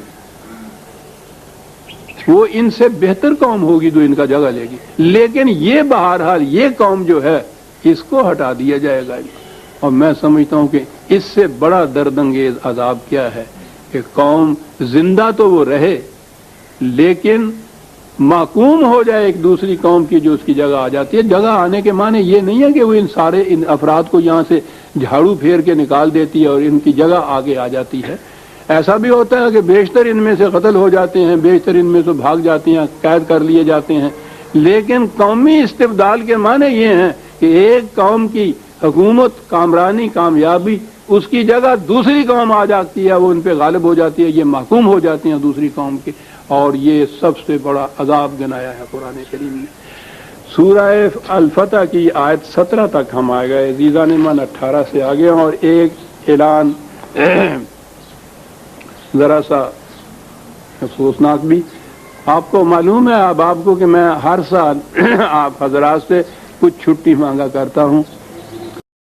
وہ ان سے بہتر قوم ہوگی جو ان کا جگہ لے گی۔ لیکن یہ بہرحال یہ قوم جو ہے اس کو ہٹا دیا جائے گا، اور میں سمجھتا ہوں کہ اس سے بڑا درد انگیز عذاب کیا ہے کہ قوم زندہ تو وہ رہے لیکن محکوم ہو جائے ایک دوسری قوم کی جو اس کی جگہ آ جاتی ہے۔ جگہ آنے کے معنی یہ نہیں ہے کہ وہ ان افراد کو یہاں سے جھاڑو پھیر کے نکال دیتی ہے اور ان کی جگہ آگے آ جاتی ہے۔ ایسا بھی ہوتا ہے کہ بیشتر ان میں سے قتل ہو جاتے ہیں، بیشتر ان میں سے بھاگ جاتے ہیں، قید کر لیے جاتے ہیں، لیکن قومی استبدال کے معنی یہ ہیں کہ ایک قوم کی حکومت، کامرانی، کامیابی، اس کی جگہ دوسری قوم آ جاتی ہے، وہ ان پہ غالب ہو جاتی ہے، یہ محکوم ہو جاتے ہیں دوسری قوم کے، اور یہ سب سے بڑا عذاب گنایا ہے قرآن کریم نے۔ سورہ الفتح کی آیت 17 تک ہم آ گئے، عزیزان من 18 سے آگے، اور ایک اعلان ذرا سا افسوسناک بھی۔ آپ کو معلوم ہے اب آپ کو کہ میں ہر سال آپ حضرات سے کچھ چھٹی مانگا کرتا ہوں،